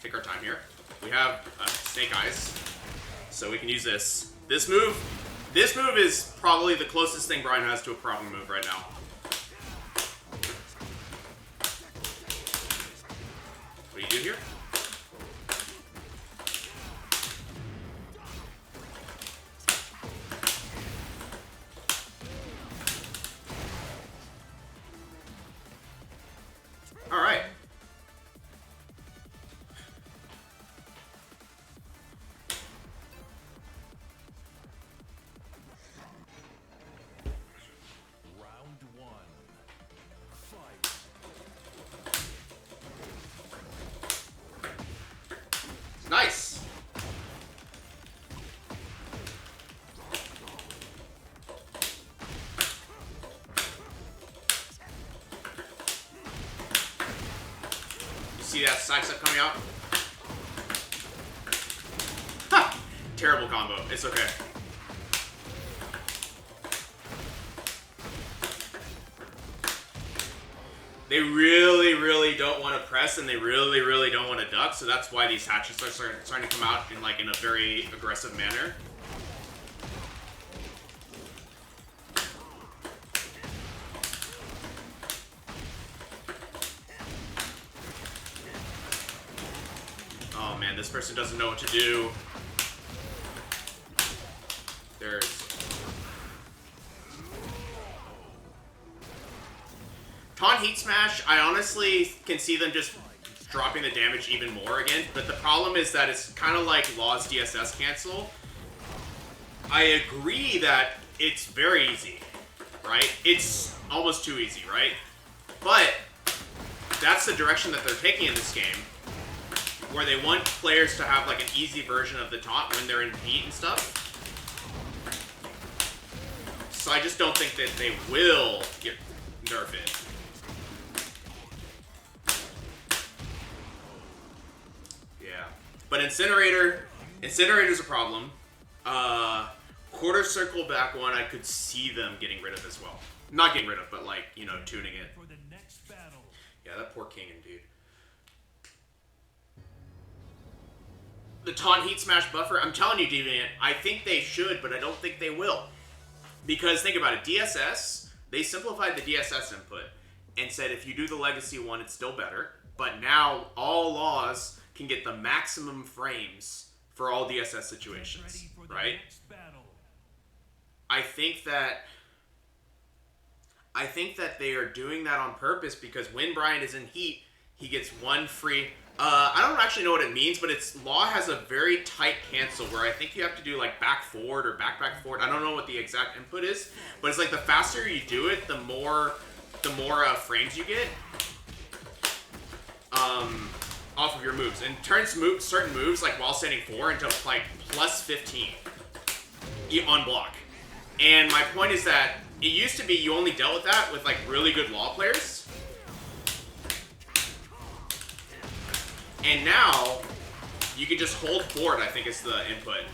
Take our time here. We have Snake Eyes, so we can use this. This move is probably the closest thing Bryan has to a problem move right now. What do you do here? All right. Round one. Fight. Nice. You see that side step coming out? Ha! Terrible combo. It's okay. They really, really don't want to press, and they really, really don't want to duck, so that's why these hatchets are starting to come out in like in a very aggressive manner. Oh man, this person doesn't know what to do. There's... Taunt Heat Smash, I honestly can see them just dropping the damage even more again, but the problem is that it's kind of like Law's DSS cancel. I agree that it's very easy, right? It's almost too easy, right? But that's the direction that they're taking in this game, where they want players to have like an easy version of the taunt when they're in heat and stuff. So I just don't think that they will nerf it. But Incinerator's a problem. Quarter Circle back one, I could see them getting rid of as well. Not getting rid of, but like, you know, tuning it. For the next battle. Yeah, that poor King, dude. The Taunt Heat Smash buffer, I'm telling you, Deviant, I think they should, but I don't think they will. Because think about it, DSS, they simplified the DSS input and said if you do the Legacy one, it's still better. But now all laws can get the maximum frames for all DSS situations, right? I think that they are doing that on purpose because when Bryan is in heat, he gets one free. I don't actually know what it means, but Law has a very tight cancel where I think you have to do like back forward or back forward. I don't know what the exact input is, but it's like the faster you do it, the more frames you get. Off of your moves, and turns certain moves like while standing 4 into like plus 15 on block. And my point is that it used to be you only dealt with that with like really good Law players, and now you can just hold forward. I think is the input.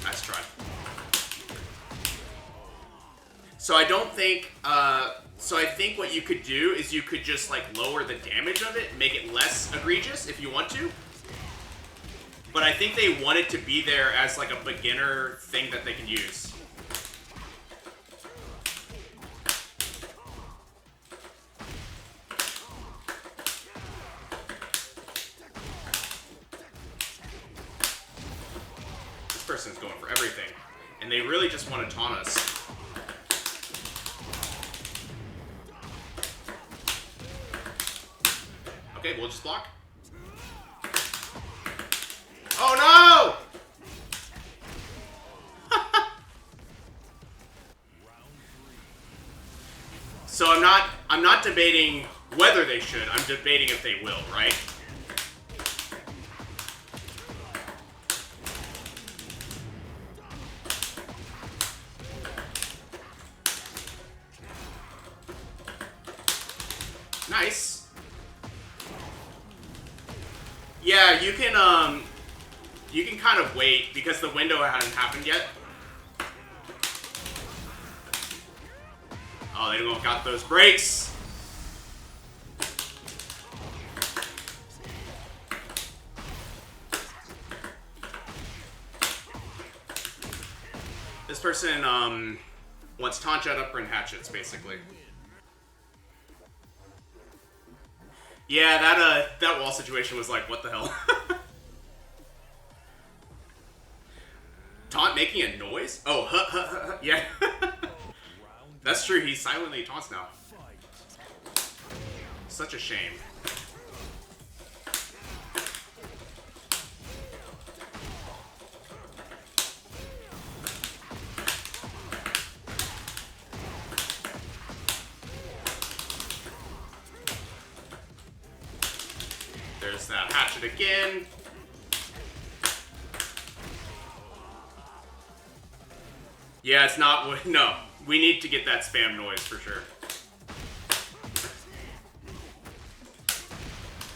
Nice try. So I don't think. So I think what you could do is you could just like lower the damage of it, make it less egregious if you want to. But I think they want it to be there as like a beginner thing that they can use. This person's going for everything, and they really just want to taunt us. Okay, we'll just block. Oh no! So I'm not debating whether they should. I'm debating if they will, right? Nice. Yeah, you can kind of wait because the window hadn't happened yet. Oh, they don't got those brakes. This person wants taunt jet upper and hatchets, basically. Yeah, that wall situation was like, what the hell? Taunt making a noise? Oh, yeah. That's true, he silently taunts now. Such a shame. There's that hatchet again. Yeah, it's not... No, we need to get that spam noise for sure.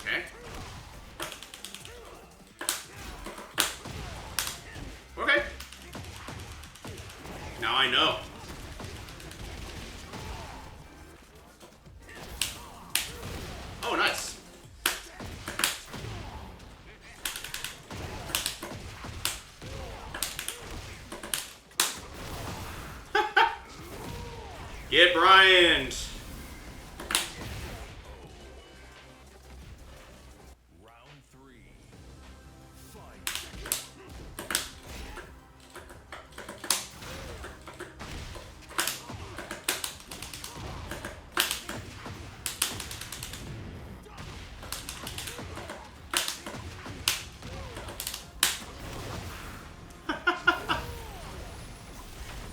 Okay. Okay. Now I know. Oh, nice. Get Bryan. Round 3.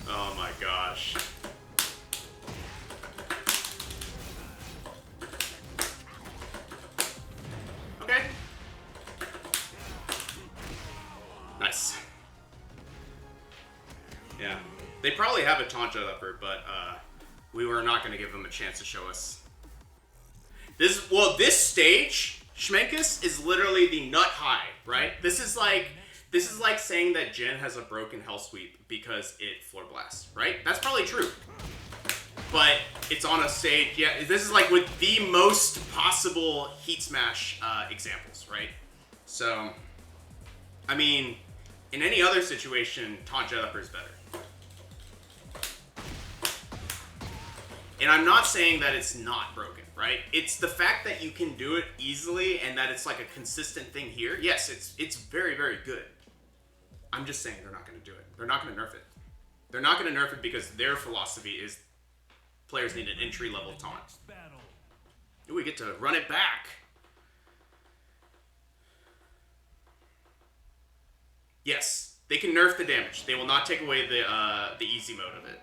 Oh my gosh. Okay. Nice. Yeah. They probably have a taunt jet upper, but we were not going to give them a chance to show us. This stage, Schmenkus, is literally the nut high, right? This is like saying that Jin has a broken hell sweep because it floor blasts, right? That's probably true. But it's on a stage, yeah, this is like with the most possible heat smash examples, right? So, I mean, in any other situation, taunt jet upper is better. And I'm not saying that it's not broken, right? It's the fact that you can do it easily and that it's like a consistent thing here. Yes, it's very, very good. I'm just saying they're not going to do it. They're not going to nerf it. They're not going to nerf it because their philosophy is players need an entry-level taunt. Ooh, we get to run it back. Yes, they can nerf the damage. They will not take away the easy mode of it.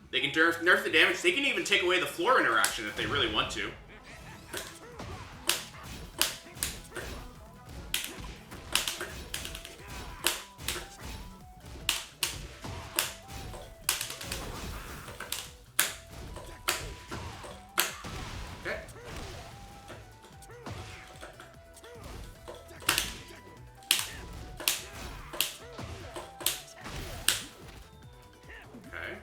They can nerf the damage. They can even take away the floor interaction if they really want to. Okay. Okay.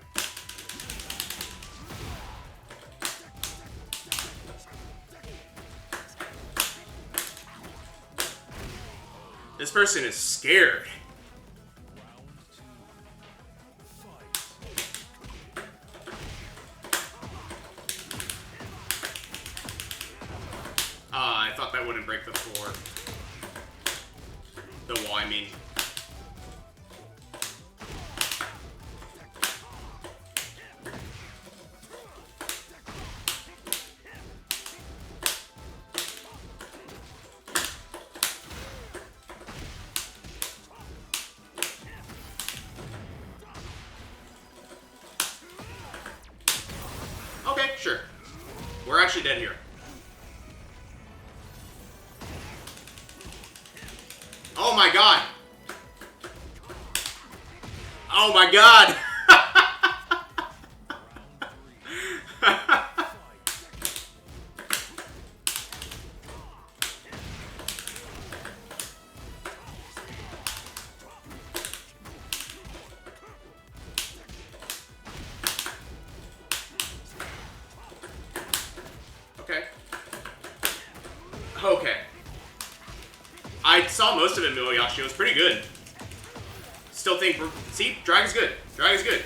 This person is scared. I thought that wouldn't break the floor. The wall, I mean. Okay, sure. We're actually dead here. Oh my god! Oh my god! saw most of it, Miyoyashi. It was pretty good. Still think, see, Dragon's good. Dragon's good.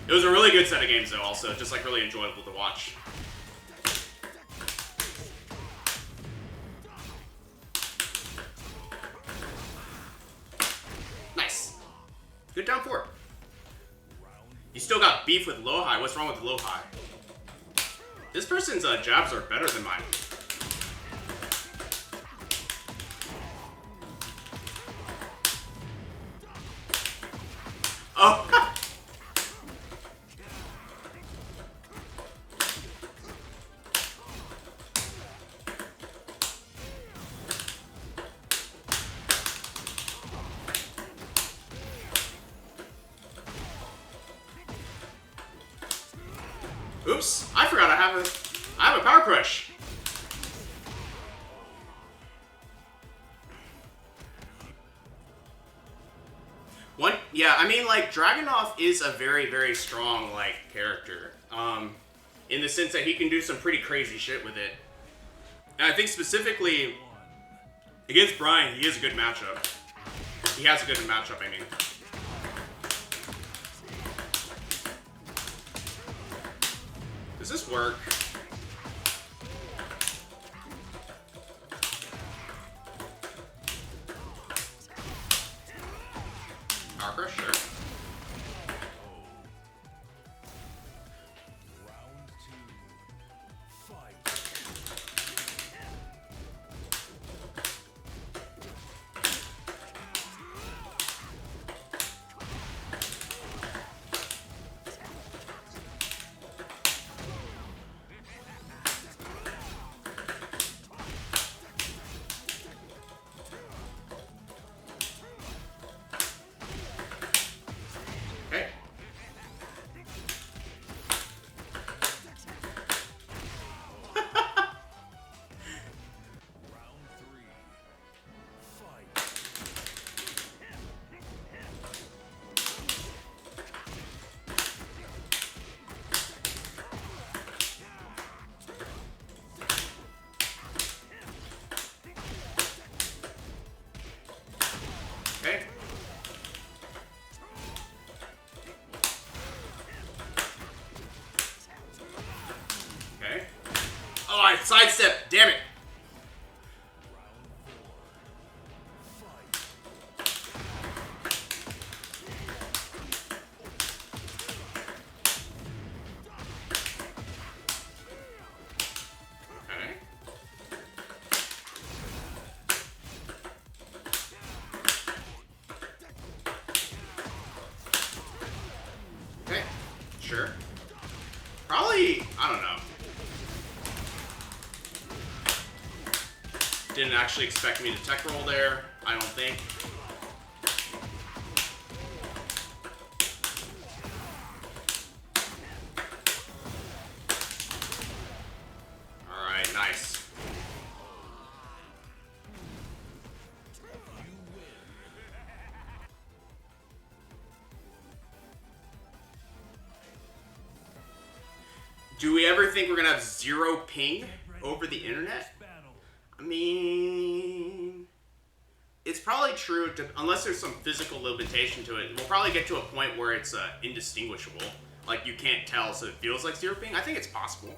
It was a really good set of games, though, also. Just, like, really enjoyable to watch. Nice. Good down 4. You still got beef with low high. What's wrong with low high? This person's jabs are better than mine. Oh. Oops, I forgot I have a power crush. Yeah, I mean, like, Dragunov is a very, very strong, like, character. In the sense that he can do some pretty crazy shit with it. And I think specifically against Bryan, he is a good matchup. He has a good matchup, I mean. Does this work? Power crush, sure. Sidestep, damn it. Okay, sure. Probably, I don't know. Didn't actually expect me to tech roll there, I don't think. Alright, nice. Do we ever think we're gonna have 0 ping over the internet? I mean, it's probably true, unless there's some physical limitation to it. We'll probably get to a point where it's indistinguishable. Like, you can't tell, so it feels like 0 ping. I think it's possible.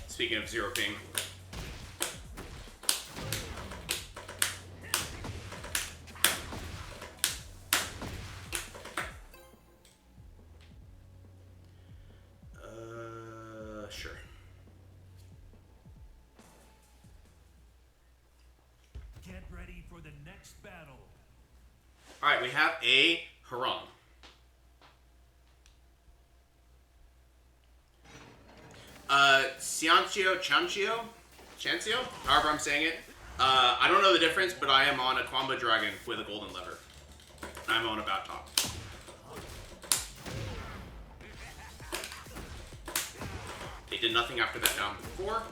Speaking of 0 ping. Sure. Get ready for the next battle. Alright, we have a Harang. Chancio? However I'm saying it. I don't know the difference, but I am on a Combo Dragon with a golden lever. I'm on a bat top. They did nothing after that down before,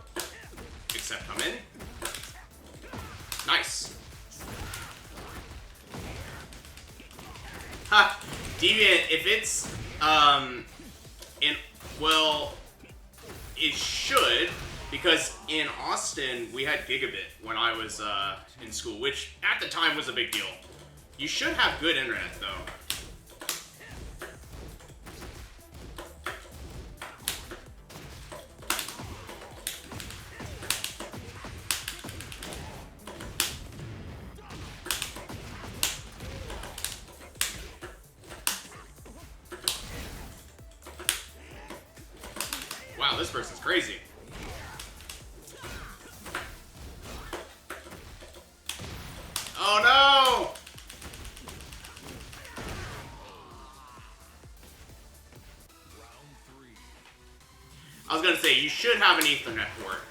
except come in. Nice. Ha! Deviant, if it's, well, it should, Because in Austin, we had gigabit when I was in school, which at the time was a big deal. You should have good internet, though. Wow, this person's crazy. Oh no! I was gonna say, you should have an Ethernet port.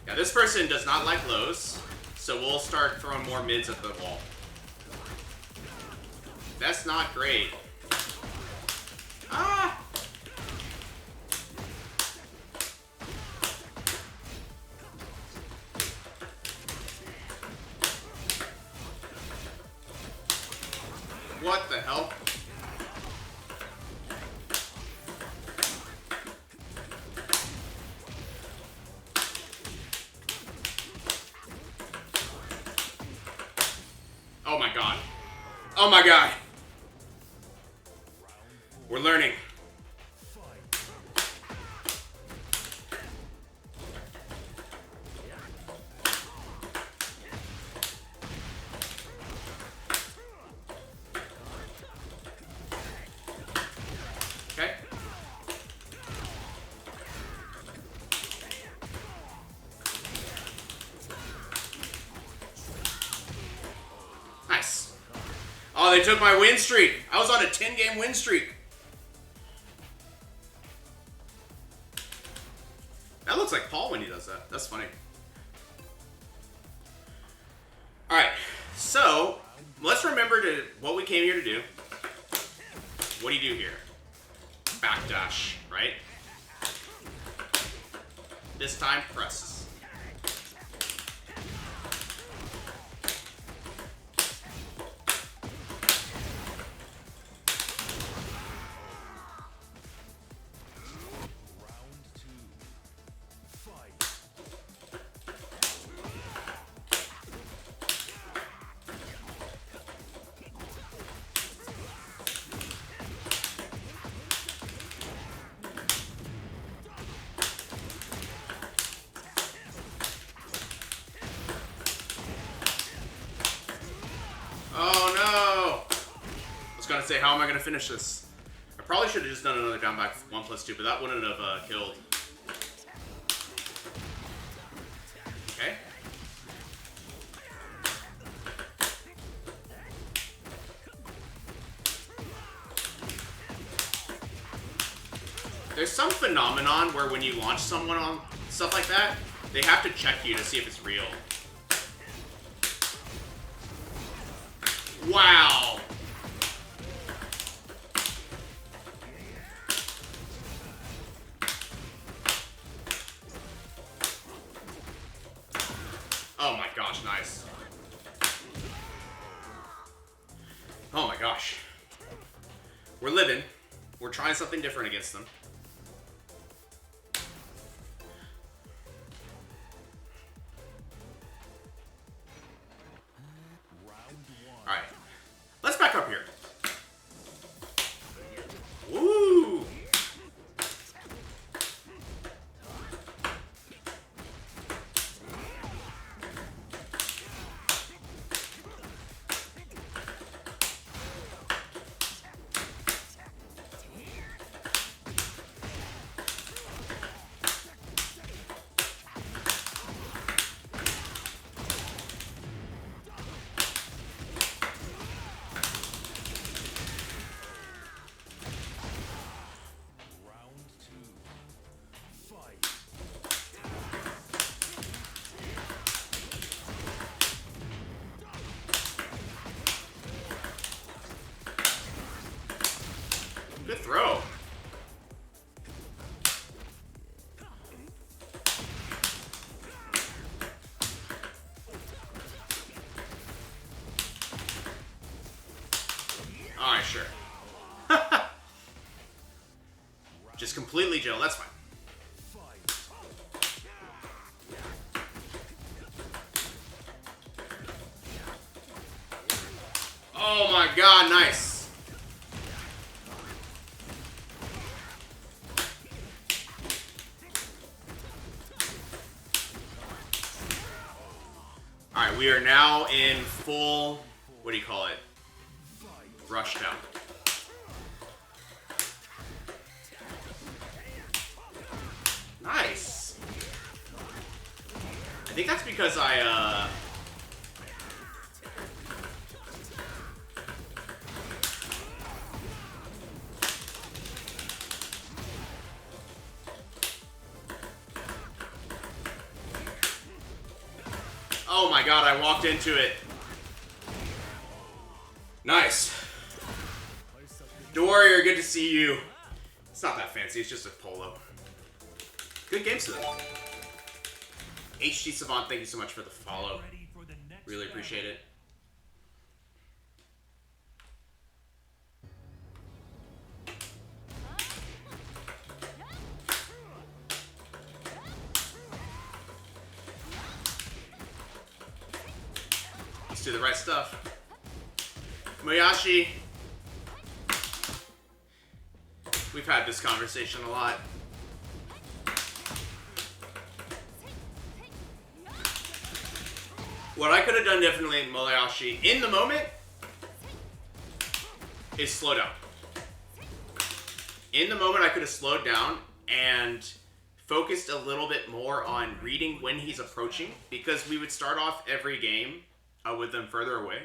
Yeah, this person does not like lows, so we'll start throwing more mids at the wall. That's not great. Ah! What the hell? Oh my god. Oh my god. We're learning. Okay. Nice. Oh, they took my win streak. I was on a 10-game win streak. That looks like Paul when he does that. That's funny. Alright, so let's remember what we came here to do. What do you do here? Backdash, right? This time, press. Say, how am I going to finish this? I probably should have just done another down back 1+2, but that wouldn't have killed. Okay. There's some phenomenon where when you launch someone on stuff like that, they have to check you to see if it's real. Wow. Oh my gosh, nice. Oh my gosh. We're living. We're trying something different against them. Alright. Let's back up here. Woo! just completely chill. That's fine. Oh my god, nice. Alright, we are now in full, what do you call it? Rush down. Nice. I think that's because I, oh my god, I walked into it. Nice. Warrior, good to see you. It's not that fancy, it's just a polo. Good games though. HT Savant, thank you so much for the follow. Really appreciate it. Let's do the right stuff. Moyashi. We've had this conversation a lot. What I could have done differently in Moyashi in the moment is slow down. In the moment, I could have slowed down and focused a little bit more on reading when he's approaching, because we would start off every game with them further away.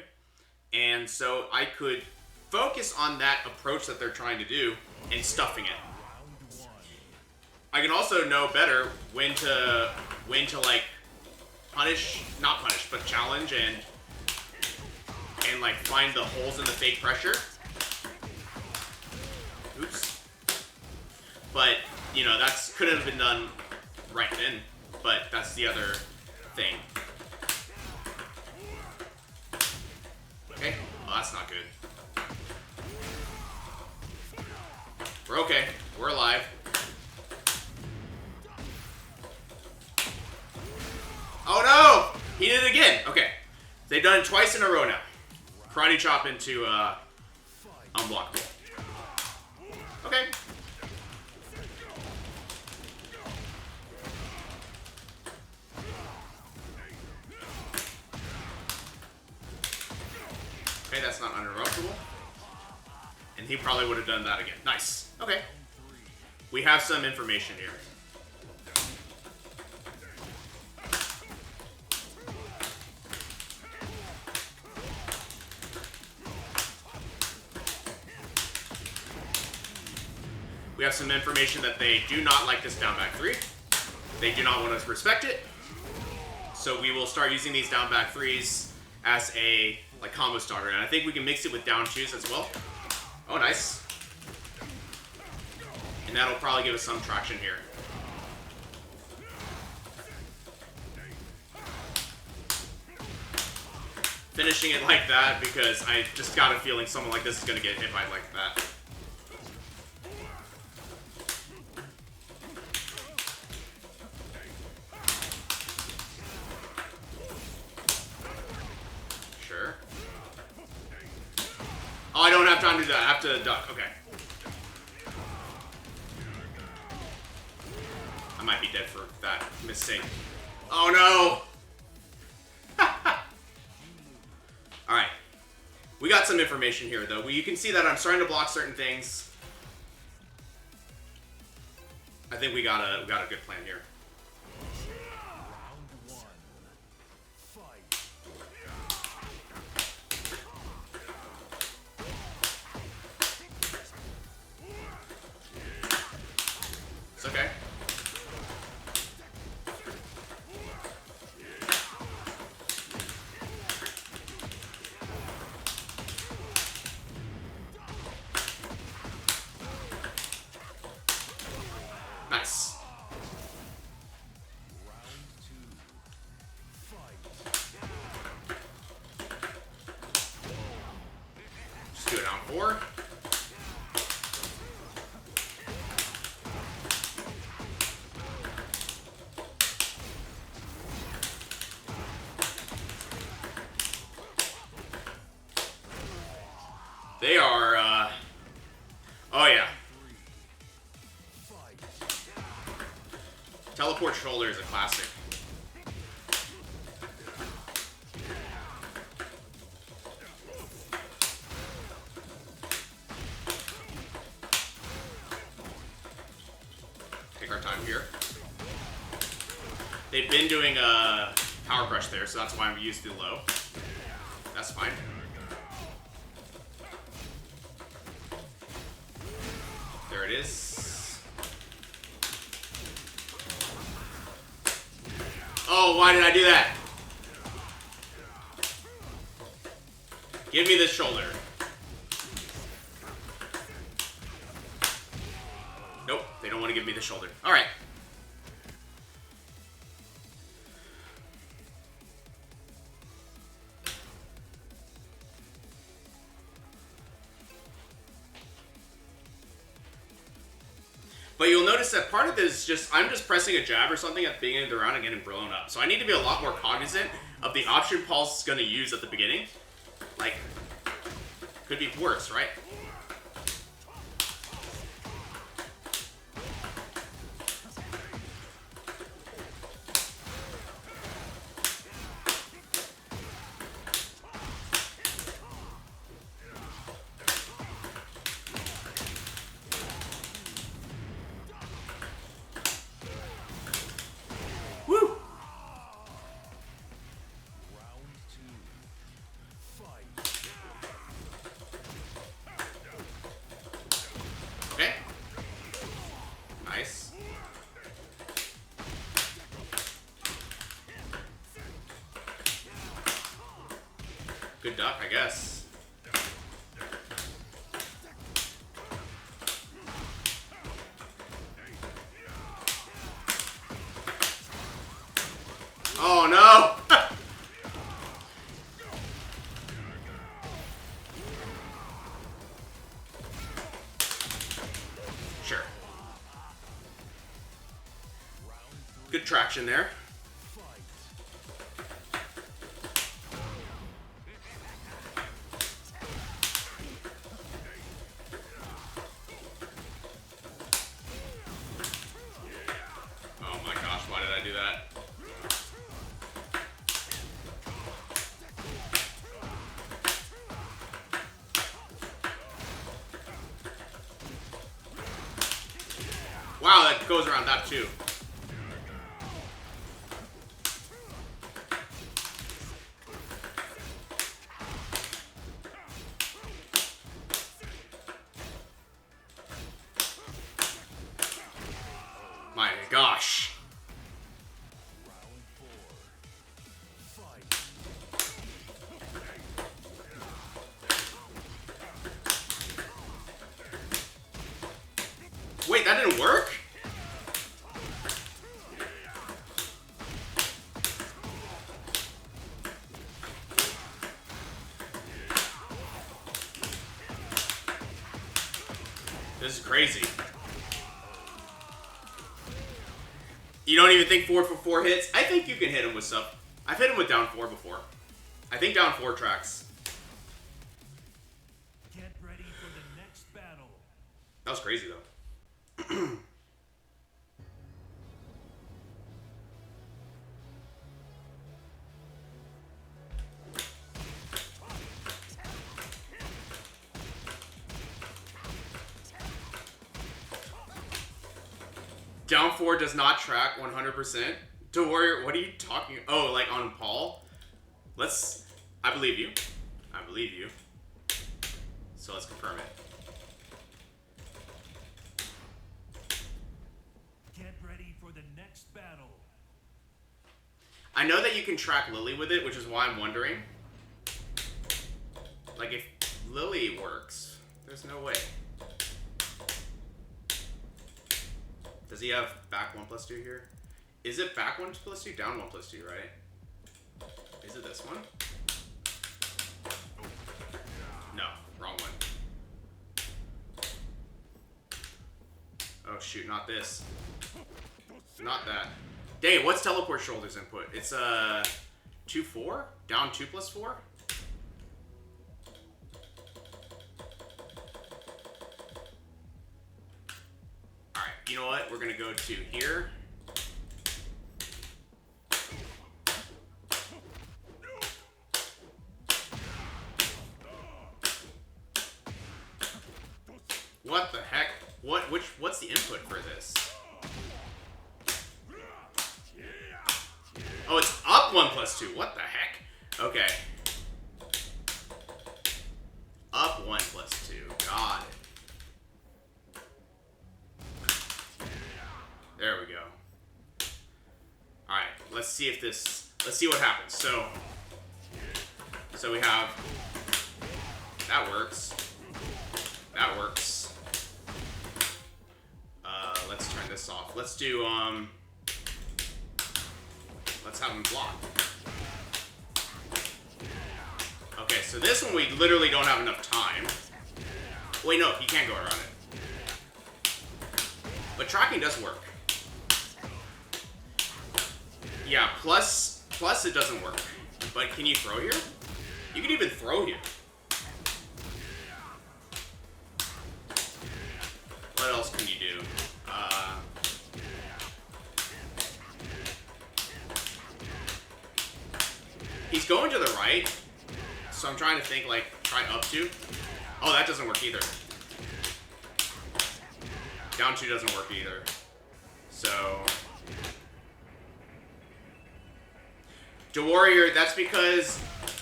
And so I could focus on that approach that they're trying to do and stuffing it. I can also know better when to like punish, not punish, but challenge and like find the holes in the fake pressure. Oops. But, you know, that's could have been done right then, but that's the other thing. Okay, well, that's not good. We're okay. We're alive. Oh no! He did it again. Okay. They've done it twice in a row now. Karate chop into unblockable. Okay. Okay, that's not uninterruptible. And he probably would have done that again. Nice. Okay. We have some information here. We have some information that they do not like this down back 3. They do not want us to respect it. So we will start using these down back 3s as a like combo starter. And I think we can mix it with down 2s as well. Oh, nice. And that'll probably give us some traction here. Finishing it like that because I just got a feeling someone like this is going to get hit by like that. Sure. Oh, I don't have time to do that. I have to duck. Okay. I might be dead for that mistake. Oh no! Alright. We got some information here though. You can see that I'm starting to block certain things. I think we got a good plan here. It's okay. Nice. They are, oh yeah. Teleport shoulder is a classic. Take our time here. They've been doing a power crush there, so that's why I'm used to low. That's fine. There it is. Oh, why did I do that? Give me this shoulder. Nope, they don't want to give me the shoulder. All right. But you'll notice that part of this is just, I'm just pressing a jab or something at the beginning of the round and getting blown up. So I need to be a lot more cognizant of the option Paul's going to use at the beginning. Like, could be worse, right? Good duck, I guess. Oh no! Sure. Good traction there. Wow, that goes around that too. My gosh. Wait, that didn't work? This is crazy. You don't even think 4 for 4 hits? I think you can hit him with stuff. I've hit him with down 4 before. I think down 4 tracks. Get ready for the next battle. That was crazy though. Down 4 does not track 100%. To Warrior, what are you talking? Oh, like on Paul? I believe you. I believe you. So let's confirm it. Get ready for the next battle. I know that you can track Lily with it, which is why I'm wondering. Like, if Lily works, there's no way. Does he have back 1+2 here? Is it back 1+2, down 1+2, right? Is it this one? No, wrong one. Oh shoot, not this. Not that. Dang, what's teleport shoulders input? It's 2-4? Down 2+4? you know what? We're gonna go to here. What the heck? What's the input for this? Oh, it's up 1 plus 2. What the heck? Okay. Up 1 plus 2. Got it. There we go. Alright, let's see if this... Let's see what happens. So we have... That works. That works. Let's turn this off. Let's do, let's have him block. Okay, so this one we literally don't have enough time. Wait, no, he can't go around it. But tracking does work. Yeah, plus it doesn't work. But can you throw here? You can even throw here. What else can you do? He's going to the right, so I'm trying to think, like, try up 2. Oh, that doesn't work either. Down 2 doesn't work either. So... To warrior, that's because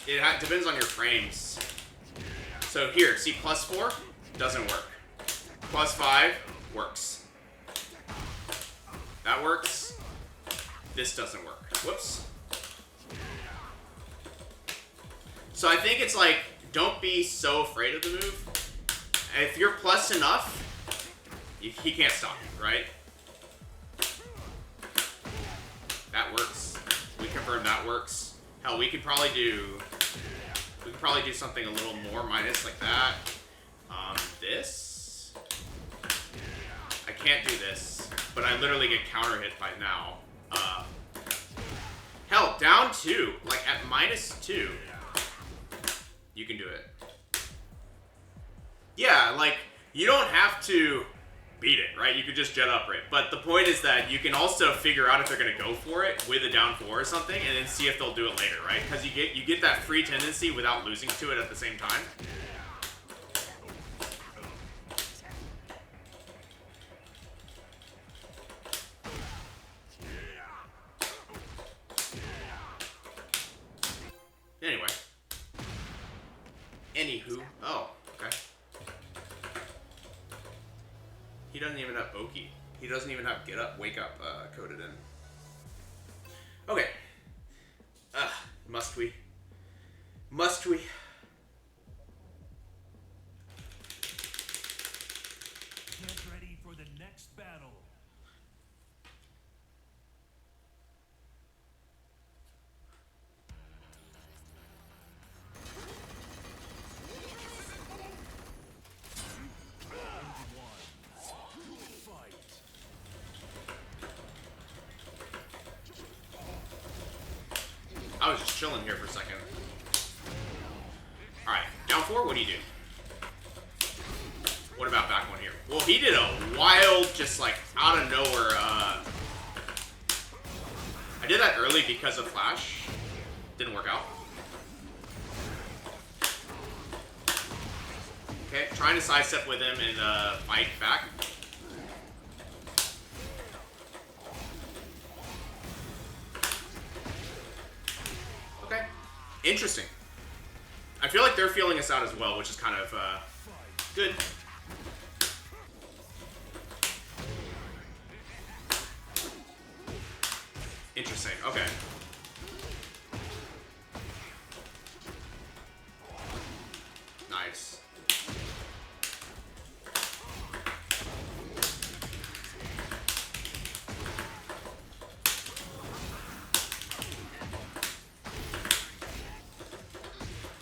it depends on your frames. So here, see, plus 4 doesn't work. Plus 5 works. That works. This doesn't work. Whoops. So I think it's like, don't be so afraid of the move. If you're plus enough, he can't stop you, right? That works. We confirm that works. Hell, we could probably do something a little more minus like that. This. I can't do this, but I literally get counter hit by now. Hell, down 2, like at minus 2. You can do it. Yeah, like, you don't have to beat it, right? You could just jet up right. But the point is that you can also figure out if they're going to go for it with a down 4 or something, and then see if they'll do it later, right? Because you get that free tendency without losing to it at the same time. Anyway. Anywho. Oh, okay. He doesn't even have Oki. He doesn't even have Get Up, Wake Up coded in. Okay. Must we? Must we? Get ready for the next battle. I was just chilling here for a second. Alright, down 4, what do you do? What about back 1 here? Well, he did a wild, just like, out of nowhere, I did that early because of Flash. Didn't work out. Okay, trying to sidestep with him and fight back. Okay, interesting. I feel like they're feeling us out as well, which is kind of good. Interesting, okay. Nice.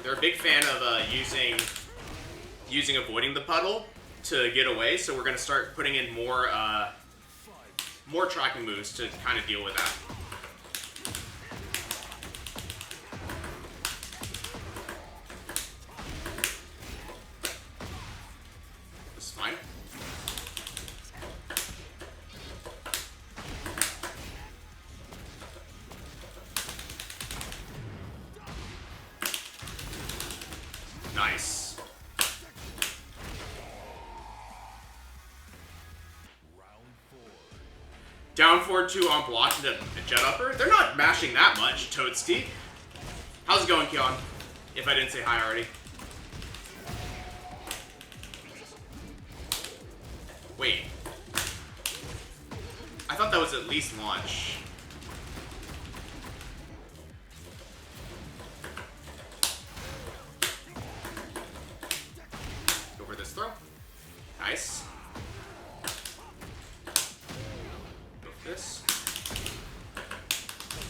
They're a big fan of using avoiding the puddle to get away, so we're gonna start putting in more tracking moves to kind of deal with that. This is fine. Down forward 2 on block into a jet upper. They're not mashing that much, Toadski. How's it going, Kyon? If I didn't say hi already. Wait. I thought that was at least launch. Go for this throw. Nice. Go for this.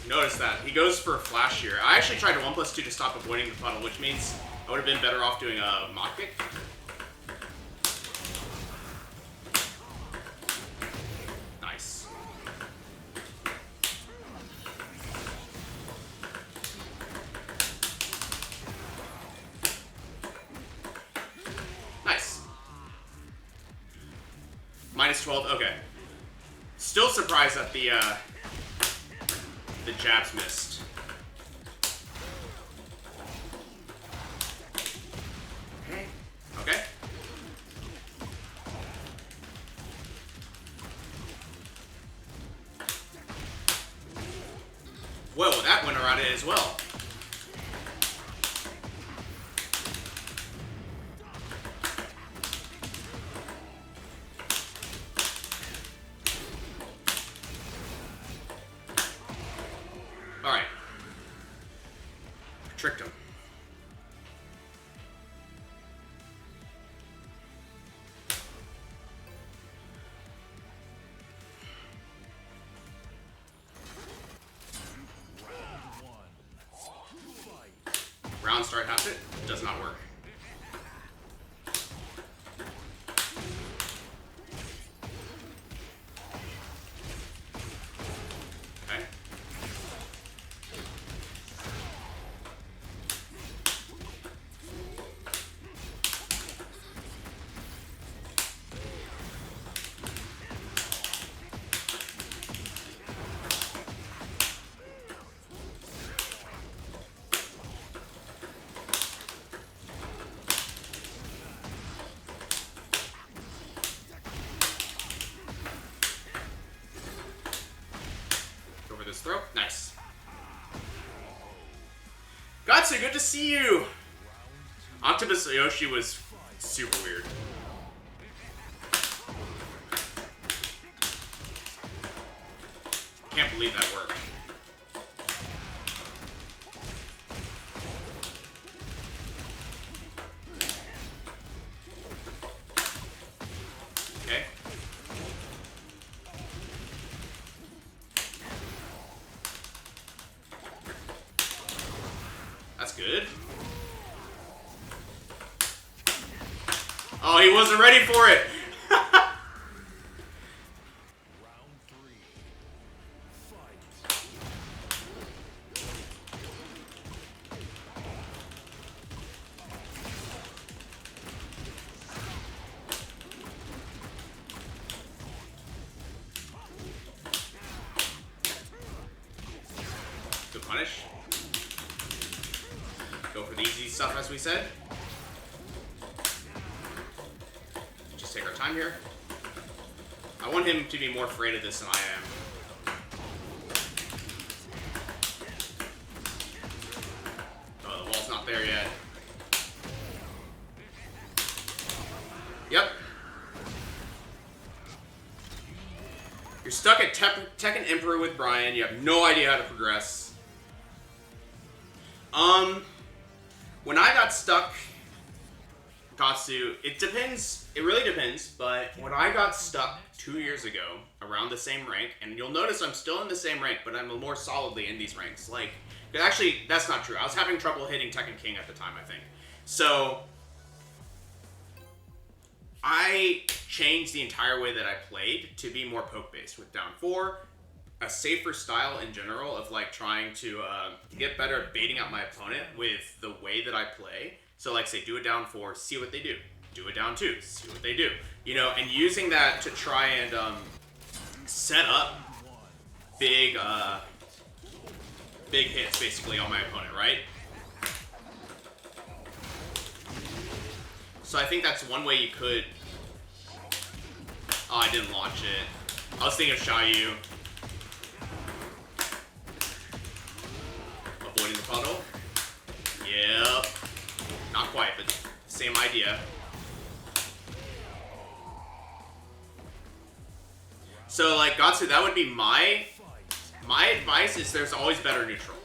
Notice that. He goes for a flash here. I actually tried a 1+2 to stop avoiding the puddle, which means I would have been better off doing a mock kick. Nice. Nice. -12, okay. Still surprised that the jabs missed. Okay. Whoa, that went around it as well. Alright. Tricked him. Round start half it. Does not work. Okay. This throw. Nice. Gatsu, good to see you! Octopus Yoshi was super weird. Can't believe that worked. Okay. That's good. Oh, he wasn't ready for it. Good punish. Go for the easy stuff, as we said. Just take our time here. I want him to be more afraid of this than I am. Oh, the wall's not there yet. Yep. You're stuck at Tekken Emperor with Bryan. You have no idea how to progress. When I got stuck, Gatsu, it depends. It really depends. But when I got stuck 2 years ago, around the same rank, and you'll notice I'm still in the same rank, but I'm more solidly in these ranks. Like, actually, that's not true. I was having trouble hitting Tekken King at the time, I think. So I changed the entire way that I played to be more poke-based with down 4, a safer style in general of like trying to get better at baiting out my opponent with the way that I play. So like say do a down 4, see what they do. Do a down 2, see what they do. You know, and using that to try and set up big big hits basically on my opponent, right? So I think that's one way you could... Oh, I didn't launch it. I was thinking of Xiaoyu. puddle. Yep. Not quite, but same idea. So, like, Gatsu, that would be my advice is there's always better neutral.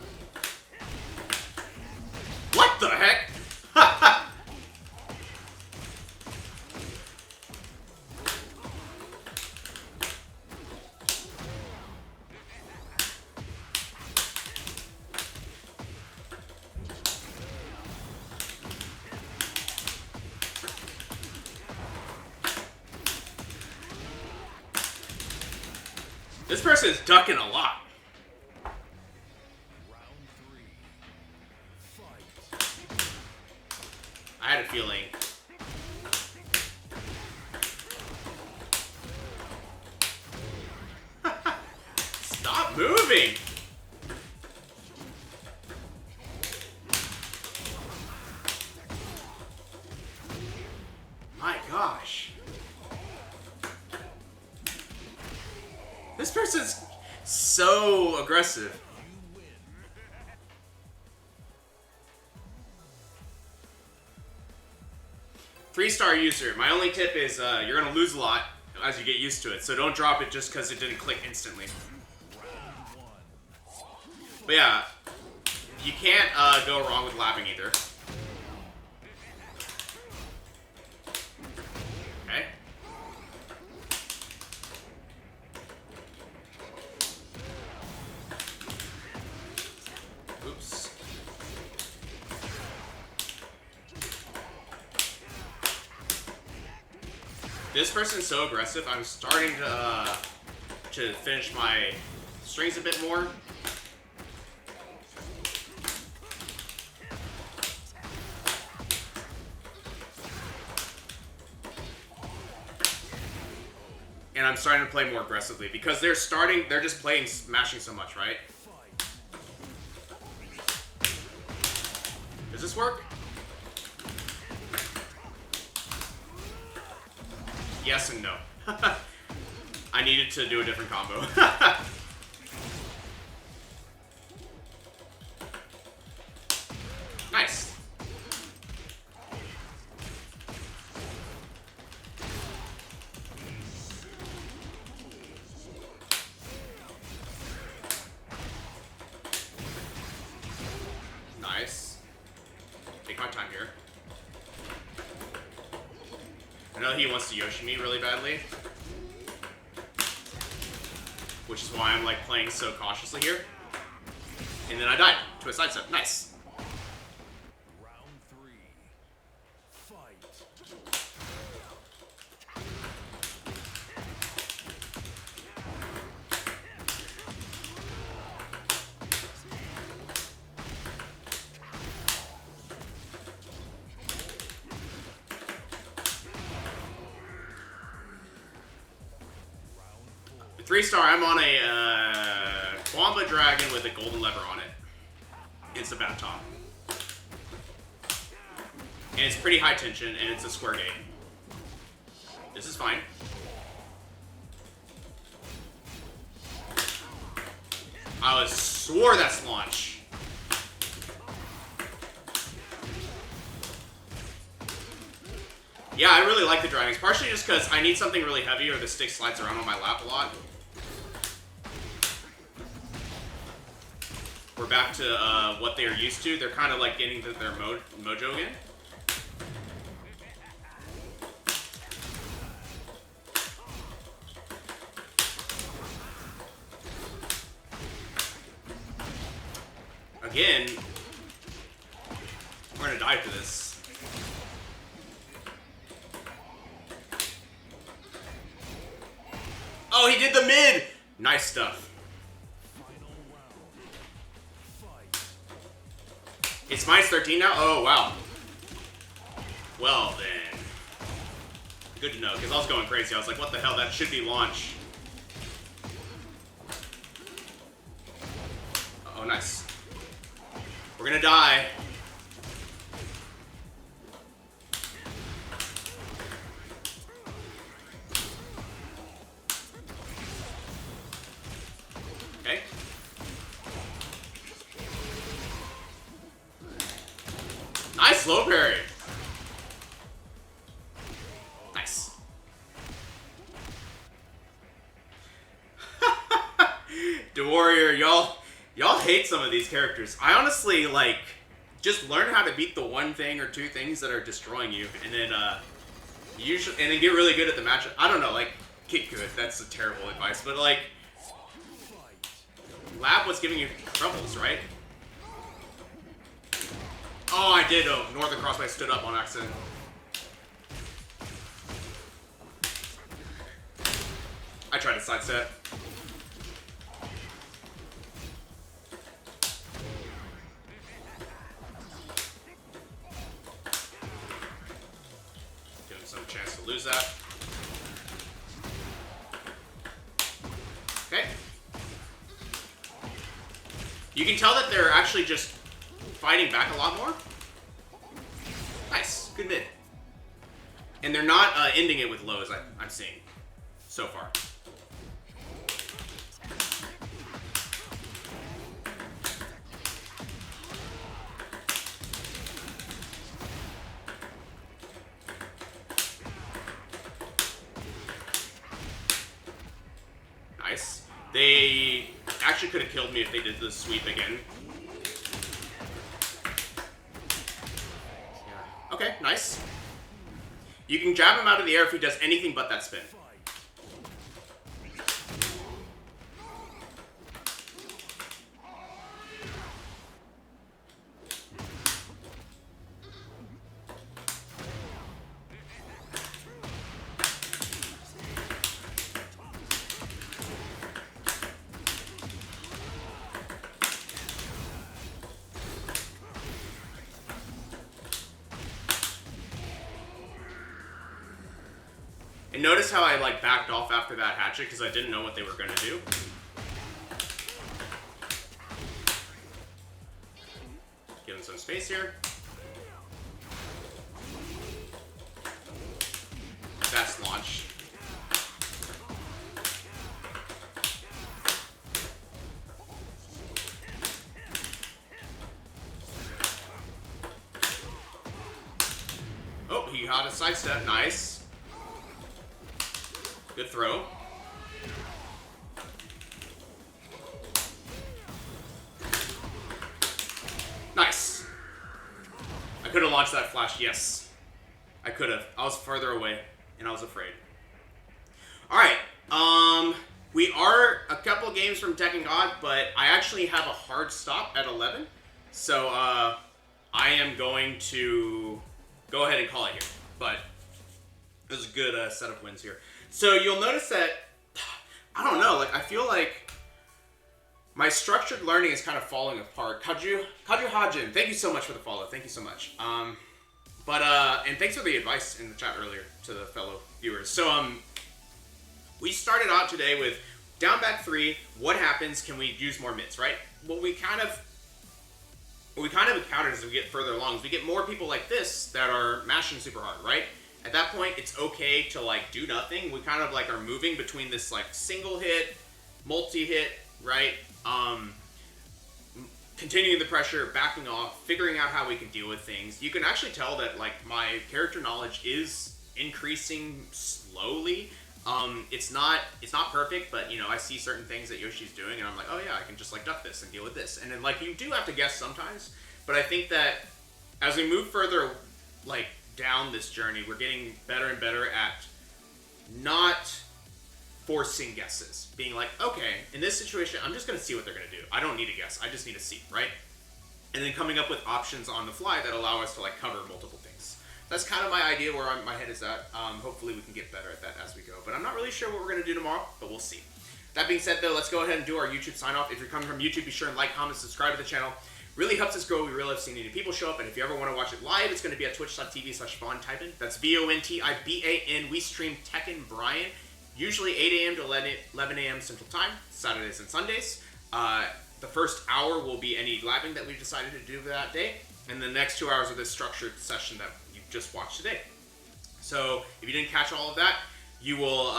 What the heck? This person is ducking a lot. I had a feeling. Stop moving! My gosh. This person's so aggressive. Three-star user. My only tip is you're going to lose a lot as you get used to it, so don't drop it just because it didn't click instantly. But yeah, you can't go wrong with lapping either. Okay. Oops. This person's so aggressive, I'm starting to finish my strings a bit more. And I'm starting to play more aggressively because they're just playing smashing so much, right? Does this work? Yes and no. I needed to do a different combo. Nice. Nice. Take my time here. I know he wants to Yoshi me really badly, which is why I'm like playing so cautiously here. And then I died to a sidestep. Nice. Round 3. Fight. The 3-star, I'm on a Wamba Dragon with a golden lever on it. It's a bad top. And it's pretty high tension, and it's a square gate. This is fine. I swore that's launch. Yeah, I really like the dragons, partially just because I need something really heavy or the stick slides around on my lap a lot. We're back to what they're used to. They're kind of like getting their mojo again. Again, we're gonna die for this. Oh, he did the mid! Nice stuff. It's minus 13 now? Oh, wow. Well, then. Good to know, because I was going crazy. I was like, what the hell? That should be launch. Oh, nice. We're gonna die. Okay. Nice low parry. Nice. The Warrior, y'all hate some of these characters. I honestly, like, just learn how to beat the one thing or two things that are destroying you, and then and then get really good at the matchup. I don't know, like, get good. That's a terrible advice, but like, Lab was giving you troubles, right? Oh, I did. Oh, Northern Crossbow stood up on accident. I tried to sidestep. Give him some chance to lose that. Okay. You can tell that they're actually just fighting back a lot more. Nice. Good mid. And they're not ending it with lows, I'm seeing so far. Nice. They actually could have killed me if they did the sweep again. Yeah. Okay, nice. You can jab him out of the air if he does anything but that spin. And notice how I like backed off after that hatchet because I didn't know what they were gonna do. Give him some space here. That's launch. Oh, he had a sidestep. Nice. Good throw. Nice. I could have launched that flash. Yes. I could have. I was further away, and I was afraid. Alright. We are a couple games from Tekken God, but I actually have a hard stop at 11. So, I am going to go ahead and call it here. But it was a good set of wins here. So you'll notice that, I don't know, like I feel like my structured learning is kind of falling apart. Kaju Hajin, thank you so much for the follow. Thank you so much. And thanks for the advice in the chat earlier to the fellow viewers. So we started out today with down back 3. What happens? Can we use more mids, right? What we kind of encountered as we get further along is we get more people like this that are mashing super hard, right? At that point, it's okay to like do nothing. We kind of like are moving between this like single hit, multi-hit, right? Continuing the pressure, backing off, figuring out how we can deal with things. You can actually tell that like my character knowledge is increasing slowly. It's not perfect, but you know, I see certain things that Yoshi's doing and I'm like, oh yeah, I can just like duck this and deal with this. And then like you do have to guess sometimes, but I think that as we move further like down this journey, we're getting better and better at not forcing guesses. Being like, okay, in this situation, I'm just going to see what they're going to do. I don't need to guess. I just need to see, right? And then coming up with options on the fly that allow us to like cover multiple things. That's kind of my idea where my head is at. Hopefully we can get better at that as we go. But I'm not really sure what we're going to do tomorrow, but we'll see. That being said, though, let's go ahead and do our YouTube sign off. If you're coming from YouTube, be sure and like, comment, subscribe to the channel. Really helps us grow. We really love seeing new people show up. And if you ever want to watch it live, it's going to be at twitch.tv/VonTypan. That's VonTiban. We stream Tekken Bryan, usually 8 a.m. to 11 a.m. Central Time, Saturdays and Sundays. The first hour will be any labbing that we've decided to do that day. And the next 2 hours of this structured session that you just watched today. So if you didn't catch all of that, you will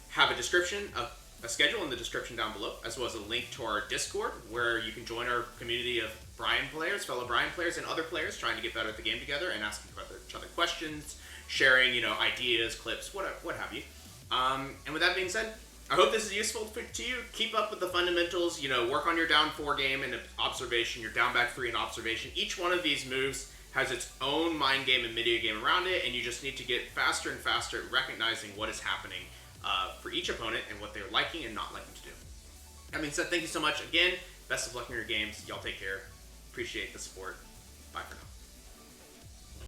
have a description, a schedule in the description down below, as well as a link to our Discord, where you can join our community of Bryan players, fellow Bryan players, and other players trying to get better at the game together and asking each other questions, sharing, ideas, clips, what have you. And with that being said, I hope this is useful to you. Keep up with the fundamentals, work on your down 4 game and observation, your down back 3 and observation. Each one of these moves has its own mind game and video game around it, and you just need to get faster and faster at recognizing what is happening for each opponent and what they're liking and not liking to do. That being said, thank you so much. Again, best of luck in your games. Y'all take care. Appreciate the support. Bye for now.